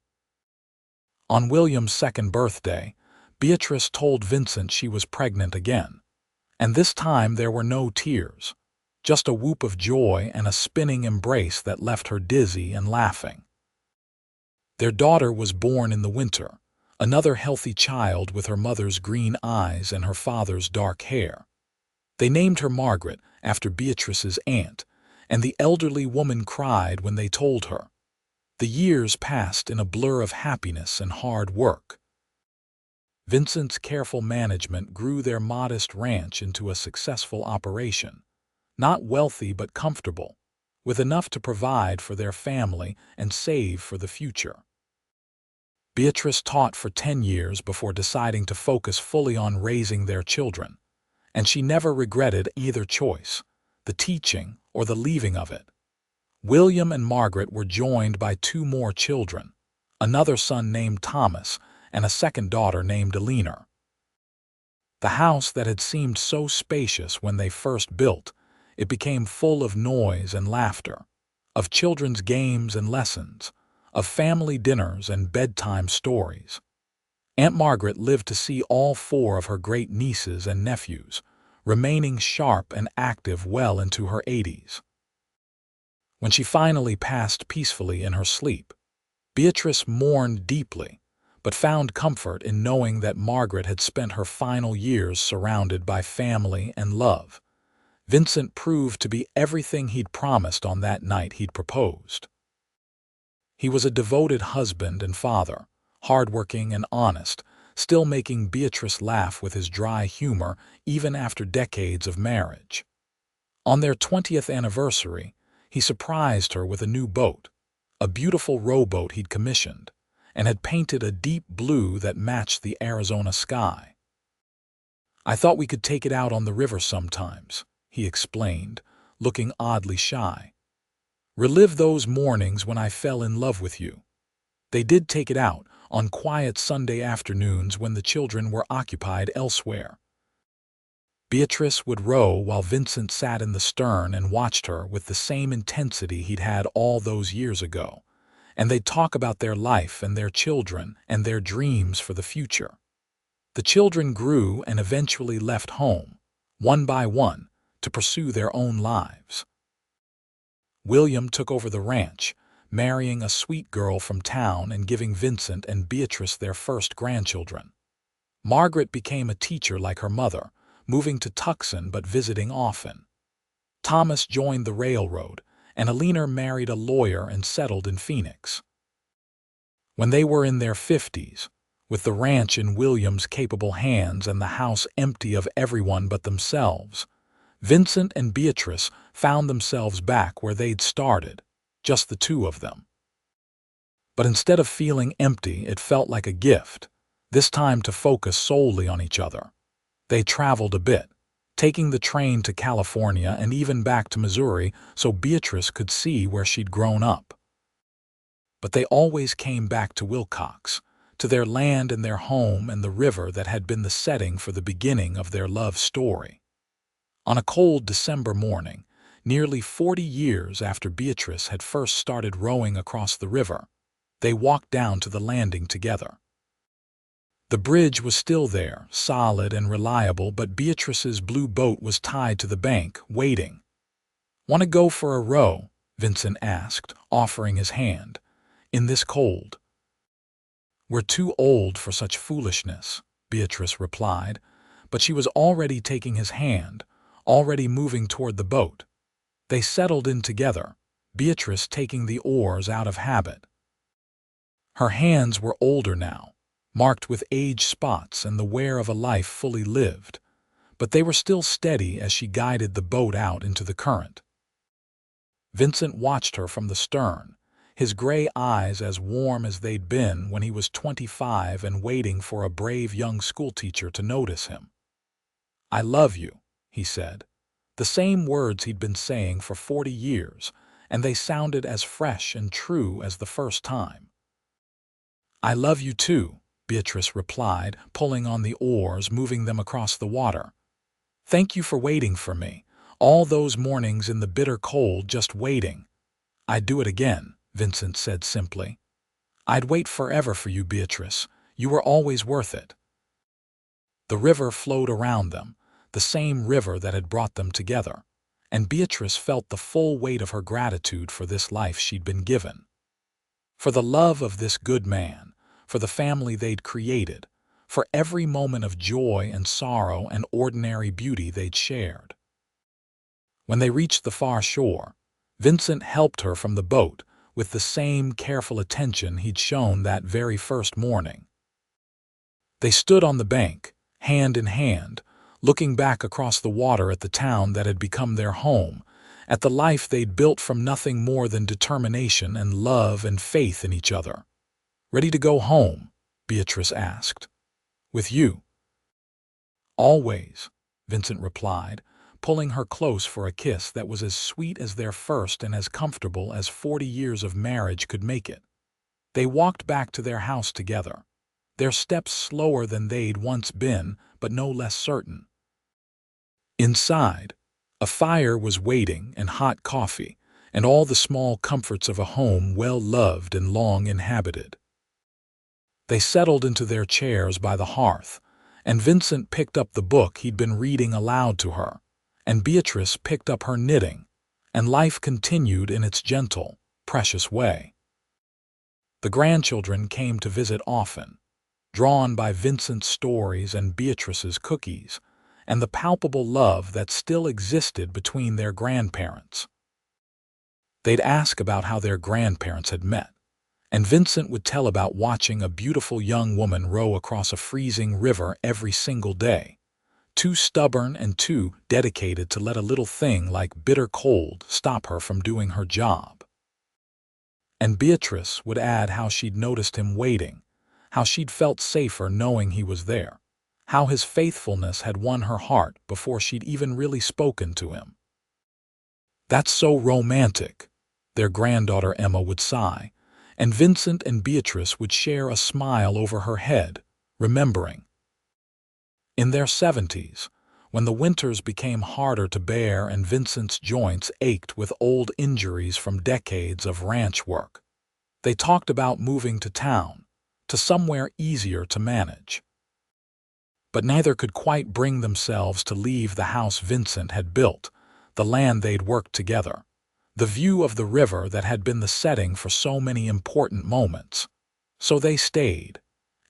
On William's 2nd birthday, Beatrice told Vincent she was pregnant again, and this time there were no tears, just a whoop of joy and a spinning embrace that left her dizzy and laughing. Their daughter was born in the winter, another healthy child with her mother's green eyes and her father's dark hair. They named her Margaret after Beatrice's aunt, and the elderly woman cried when they told her. The years passed in a blur of happiness and hard work. Vincent's careful management grew their modest ranch into a successful operation, not wealthy but comfortable, with enough to provide for their family and save for the future. Beatrice taught for 10 years before deciding to focus fully on raising their children, and she never regretted either choice, the teaching or the leaving of it. William and Margaret were joined by 2 more children, another son named Thomas and a second daughter named Eleanor. The house that had seemed so spacious when they first built, it became full of noise and laughter, of children's games and lessons, of family dinners and bedtime stories. Aunt Margaret lived to see all 4 of her great nieces and nephews, remaining sharp and active well into her 80s. When she finally passed peacefully in her sleep, Beatrice mourned deeply, but found comfort in knowing that Margaret had spent her final years surrounded by family and love. Vincent proved to be everything he'd promised on that night he'd proposed. He was a devoted husband and father, hardworking and honest, still making Beatrice laugh with his dry humor even after decades of marriage. On their 20th anniversary, he surprised her with a new boat, a beautiful rowboat he'd commissioned, and had painted a deep blue that matched the Arizona sky. "I thought we could take it out on the river sometimes," he explained, looking oddly shy. "Relive those mornings when I fell in love with you." They did take it out on quiet Sunday afternoons when the children were occupied elsewhere. Beatrice would row while Vincent sat in the stern and watched her with the same intensity he'd had all those years ago, and they'd talk about their life and their children and their dreams for the future. The children grew and eventually left home, one by one, to pursue their own lives. William took over the ranch, marrying a sweet girl from town and giving Vincent and Beatrice their first grandchildren. Margaret became a teacher like her mother, moving to Tucson but visiting often. Thomas joined the railroad, and Eleanor married a lawyer and settled in Phoenix. When they were in their 50s, with the ranch in William's capable hands and the house empty of everyone but themselves, Vincent and Beatrice found themselves back where they'd started, just the 2 of them. But instead of feeling empty, it felt like a gift, this time to focus solely on each other. They traveled a bit, taking the train to California and even back to Missouri so Beatrice could see where she'd grown up. But they always came back to Wilcox, to their land and their home and the river that had been the setting for the beginning of their love story. On a cold December morning, nearly 40 years after Beatrice had first started rowing across the river, they walked down to the landing together. The bridge was still there, solid and reliable, but Beatrice's blue boat was tied to the bank, waiting. "Want to go for a row?" Vincent asked, offering his hand. "In this cold?" "We're too old for such foolishness," Beatrice replied, but she was already taking his hand, already moving toward the boat. They settled in together, Beatrice taking the oars out of habit. Her hands were older now, marked with age spots and the wear of a life fully lived, but they were still steady as she guided the boat out into the current. Vincent watched her from the stern, his gray eyes as warm as they'd been when he was 25 and waiting for a brave young schoolteacher to notice him. "I love you," he said, the same words he'd been saying for 40 years, and they sounded as fresh and true as the first time. "I love you too," Beatrice replied, pulling on the oars, moving them across the water. "Thank you for waiting for me, all those mornings in the bitter cold just waiting." "I'd do it again," Vincent said simply. "I'd wait forever for you, Beatrice. You were always worth it." The river flowed around them, the same river that had brought them together, and Beatrice felt the full weight of her gratitude for this life she'd been given. For the love of this good man, for the family they'd created, for every moment of joy and sorrow and ordinary beauty they'd shared. When they reached the far shore, Vincent helped her from the boat with the same careful attention he'd shown that very first morning. They stood on the bank, hand in hand, looking back across the water at the town that had become their home, at the life they'd built from nothing more than determination and love and faith in each other. "Ready to go home?" Beatrice asked. "With you?" "Always," Vincent replied, pulling her close for a kiss that was as sweet as their first and as comfortable as 40 years of marriage could make it. They walked back to their house together, their steps slower than they'd once been, but no less certain. Inside, a fire was waiting and hot coffee, and all the small comforts of a home well loved and long inhabited. They settled into their chairs by the hearth, and Vincent picked up the book he'd been reading aloud to her, and Beatrice picked up her knitting, and life continued in its gentle, precious way. The grandchildren came to visit often, drawn by Vincent's stories and Beatrice's cookies, and the palpable love that still existed between their grandparents. They'd ask about how their grandparents had met, and Vincent would tell about watching a beautiful young woman row across a freezing river every single day, too stubborn and too dedicated to let a little thing like bitter cold stop her from doing her job. And Beatrice would add how she'd noticed him waiting, how she'd felt safer knowing he was there, how his faithfulness had won her heart before she'd even really spoken to him. "That's so romantic," their granddaughter Emma would sigh, and Vincent and Beatrice would share a smile over her head, remembering. In their 70s, when the winters became harder to bear and Vincent's joints ached with old injuries from decades of ranch work, they talked about moving to town, to somewhere easier to manage. But neither could quite bring themselves to leave the house Vincent had built, the land they'd worked together, the view of the river that had been the setting for so many important moments. So they stayed,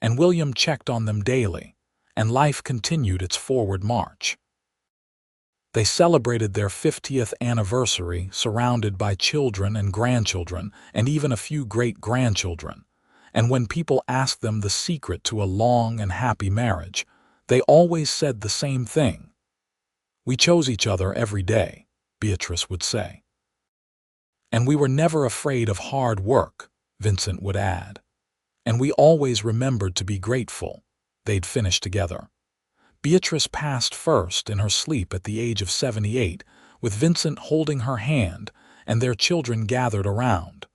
and William checked on them daily, and life continued its forward march. They celebrated their 50th anniversary surrounded by children and grandchildren and even a few great-grandchildren, and when people asked them the secret to a long and happy marriage, they always said the same thing. "We chose each other every day," Beatrice would say. "And we were never afraid of hard work," Vincent would add. "And we always remembered to be grateful," they'd finish together. Beatrice passed first in her sleep at the age of 78, with Vincent holding her hand and their children gathered around.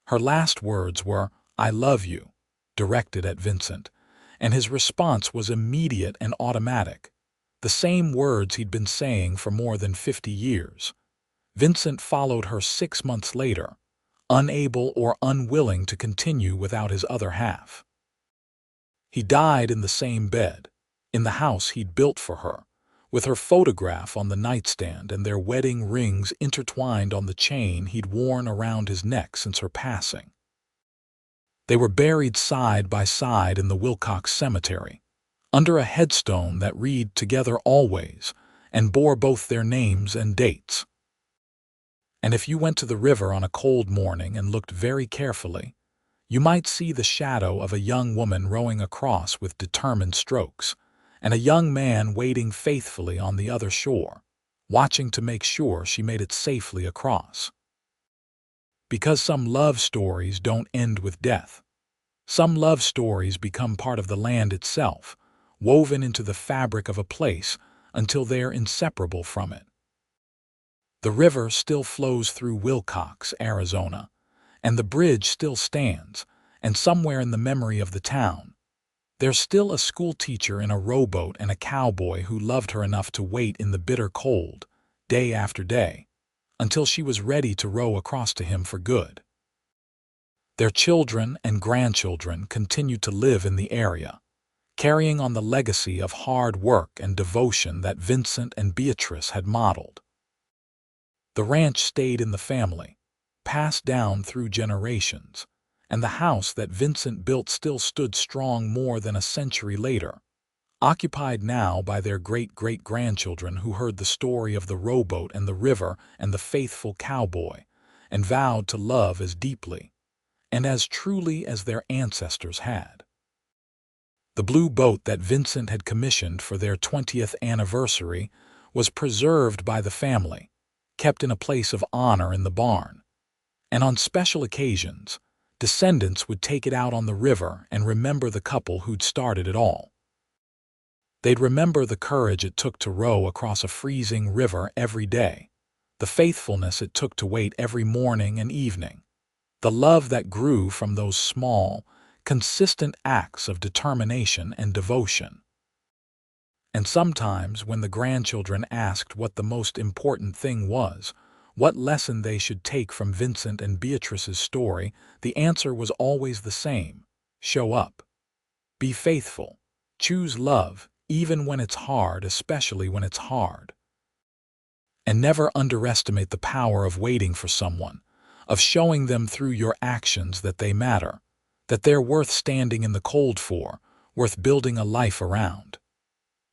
Her last words were, "I love you," directed at Vincent, and his response was immediate and automatic. The same words he'd been saying for more than 50 years. Vincent followed her 6 months later, unable or unwilling to continue without his other half. He died in the same bed, in the house he'd built for her, with her photograph on the nightstand and their wedding rings intertwined on the chain he'd worn around his neck since her passing. They were buried side by side in the Wilcox Cemetery, under a headstone that read "Together Always" and bore both their names and dates. And if you went to the river on a cold morning and looked very carefully, you might see the shadow of a young woman rowing across with determined strokes, and a young man waiting faithfully on the other shore, watching to make sure she made it safely across. Because some love stories don't end with death. Some love stories become part of the land itself, woven into the fabric of a place until they're inseparable from it. The river still flows through Wilcox, Arizona, and the bridge still stands, and somewhere in the memory of the town, there's still a schoolteacher in a rowboat and a cowboy who loved her enough to wait in the bitter cold, day after day, until she was ready to row across to him for good. Their children and grandchildren continue to live in the area, carrying on the legacy of hard work and devotion that Vincent and Beatrice had modeled. The ranch stayed in the family, passed down through generations, and the house that Vincent built still stood strong more than a century later, occupied now by their great-great-grandchildren who heard the story of the rowboat and the river and the faithful cowboy, and vowed to love as deeply and as truly as their ancestors had. The blue boat that Vincent had commissioned for their 20th anniversary was preserved by the family, kept in a place of honor in the barn, and on special occasions, descendants would take it out on the river and remember the couple who'd started it all. They'd remember the courage it took to row across a freezing river every day, the faithfulness it took to wait every morning and evening, the love that grew from those small, consistent acts of determination and devotion. And sometimes when the grandchildren asked what the most important thing was, what lesson they should take from Vincent and Beatrice's story, the answer was always the same: show up. Be faithful. Choose love, even when it's hard, especially when it's hard. And never underestimate the power of waiting for someone, of showing them through your actions that they matter, that they're worth standing in the cold for, worth building a life around.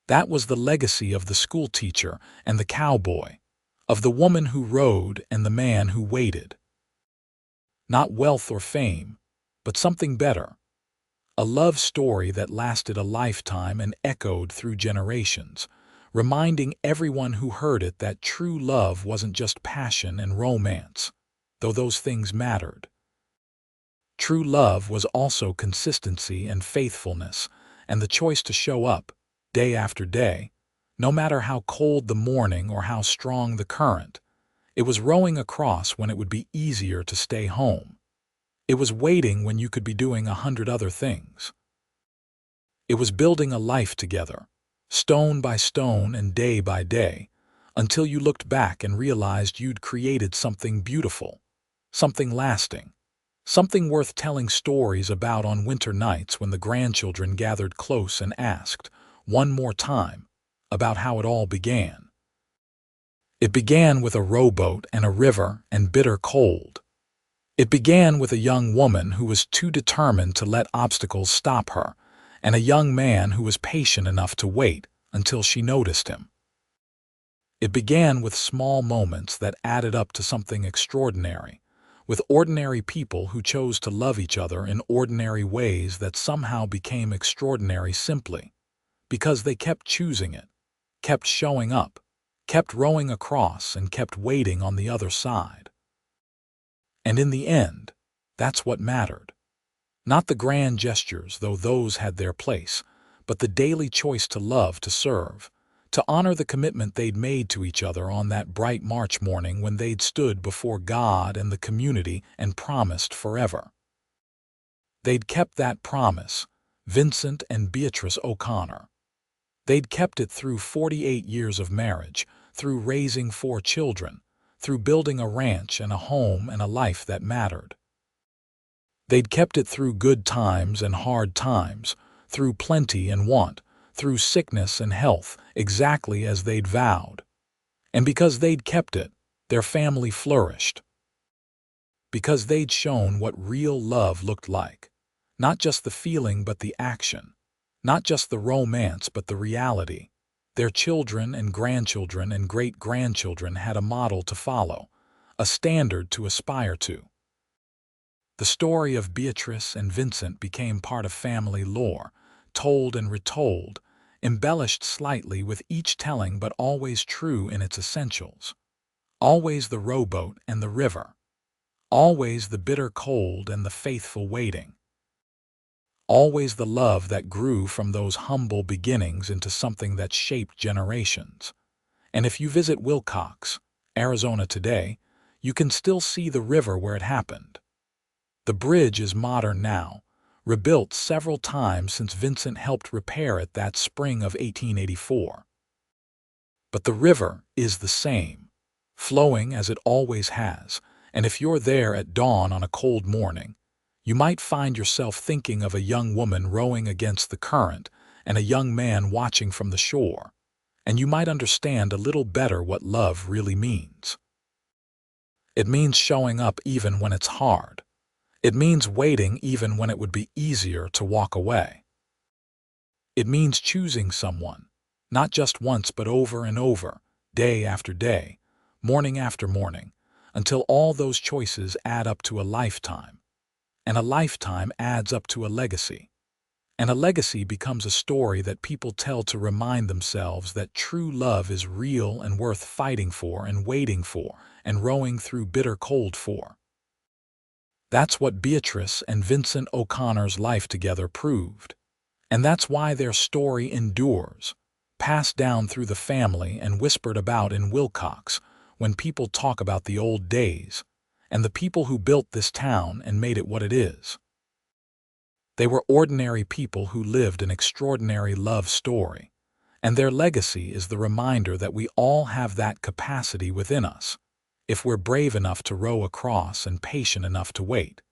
That was the legacy of the schoolteacher and the cowboy, of the woman who rowed and the man who waited. Not wealth or fame, but something better. A love story that lasted a lifetime and echoed through generations, reminding everyone who heard it that true love wasn't just passion and romance, though those things mattered. True love was also consistency and faithfulness, and the choice to show up, day after day, no matter how cold the morning or how strong the current. It was rowing across when it would be easier to stay home. It was waiting when you could be doing 100 other things. It was building a life together, stone by stone and day by day, until you looked back and realized you'd created something beautiful, something lasting, something worth telling stories about on winter nights when the grandchildren gathered close and asked, one more time, about how it all began. It began with a rowboat and a river and bitter cold. It began with a young woman who was too determined to let obstacles stop her, and a young man who was patient enough to wait until she noticed him. It began with small moments that added up to something extraordinary, with ordinary people who chose to love each other in ordinary ways that somehow became extraordinary simply because they kept choosing it, kept showing up, kept rowing across, and kept waiting on the other side. And in the end, that's what mattered. Not the grand gestures, though those had their place, but the daily choice to love, to serve, to honor the commitment they'd made to each other on that bright March morning when they'd stood before God and the community and promised forever. They'd kept that promise, Vincent and Beatrice O'Connor. They'd kept it through 48 years of marriage, through raising 4 children, through building a ranch and a home and a life that mattered. They'd kept it through good times and hard times, through plenty and want, through sickness and health, exactly as they'd vowed. And because they'd kept it, their family flourished. Because they'd shown what real love looked like. Not just the feeling but the action. Not just the romance but the reality. Their children and grandchildren and great-grandchildren had a model to follow, a standard to aspire to. The story of Beatrice and Vincent became part of family lore, told and retold, embellished slightly with each telling but always true in its essentials. Always the rowboat and the river. Always the bitter cold and the faithful waiting. Always the love that grew from those humble beginnings into something that shaped generations. And if you visit Willcox, Arizona today, you can still see the river where it happened. The bridge is modern now, rebuilt several times since Vincent helped repair it that spring of 1884. But the river is the same, flowing as it always has, and if you're there at dawn on a cold morning, you might find yourself thinking of a young woman rowing against the current and a young man watching from the shore, and you might understand a little better what love really means. It means showing up even when it's hard. It means waiting even when it would be easier to walk away. It means choosing someone, not just once but over and over, day after day, morning after morning, until all those choices add up to a lifetime. And a lifetime adds up to a legacy. And a legacy becomes a story that people tell to remind themselves that true love is real and worth fighting for and waiting for and rowing through bitter cold for. That's what Beatrice and Vincent O'Connor's life together proved. And that's why their story endures, passed down through the family and whispered about in Willcox when people talk about the old days and the people who built this town and made it what it is. They were ordinary people who lived an extraordinary love story, and their legacy is the reminder that we all have that capacity within us, if we're brave enough to row across and patient enough to wait,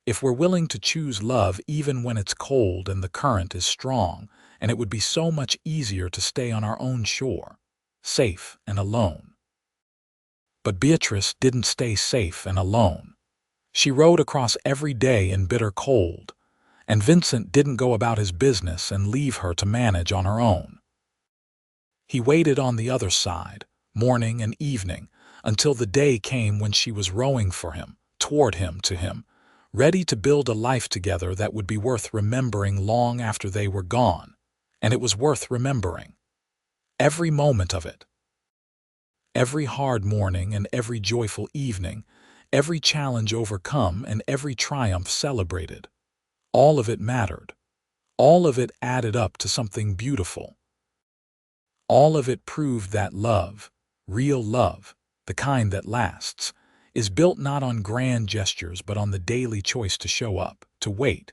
if we're willing to choose love even when it's cold and the current is strong, and it would be so much easier to stay on our own shore, safe and alone. But Beatrice didn't stay safe and alone. She rowed across every day in bitter cold, and Vincent didn't go about his business and leave her to manage on her own. He waited on the other side, morning and evening, until the day came when she was rowing for him, toward him, to him, ready to build a life together that would be worth remembering long after they were gone, and it was worth remembering. Every moment of it. Every hard morning and every joyful evening, every challenge overcome and every triumph celebrated. All of it mattered. All of it added up to something beautiful. All of it proved that love, real love, the kind that lasts, is built not on grand gestures but on the daily choice to show up, to wait,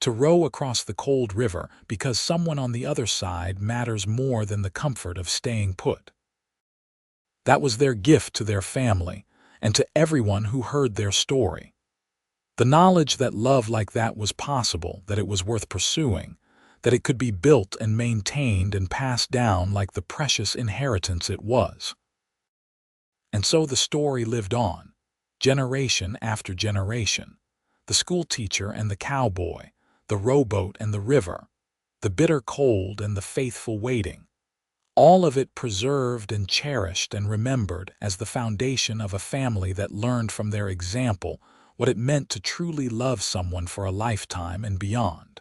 to row across the cold river because someone on the other side matters more than the comfort of staying put. That was their gift to their family and to everyone who heard their story. The knowledge that love like that was possible, that it was worth pursuing, that it could be built and maintained and passed down like the precious inheritance it was. And so the story lived on, generation after generation. The schoolteacher and the cowboy, the rowboat and the river, the bitter cold and the faithful waiting. All of it preserved and cherished and remembered as the foundation of a family that learned from their example what it meant to truly love someone for a lifetime and beyond.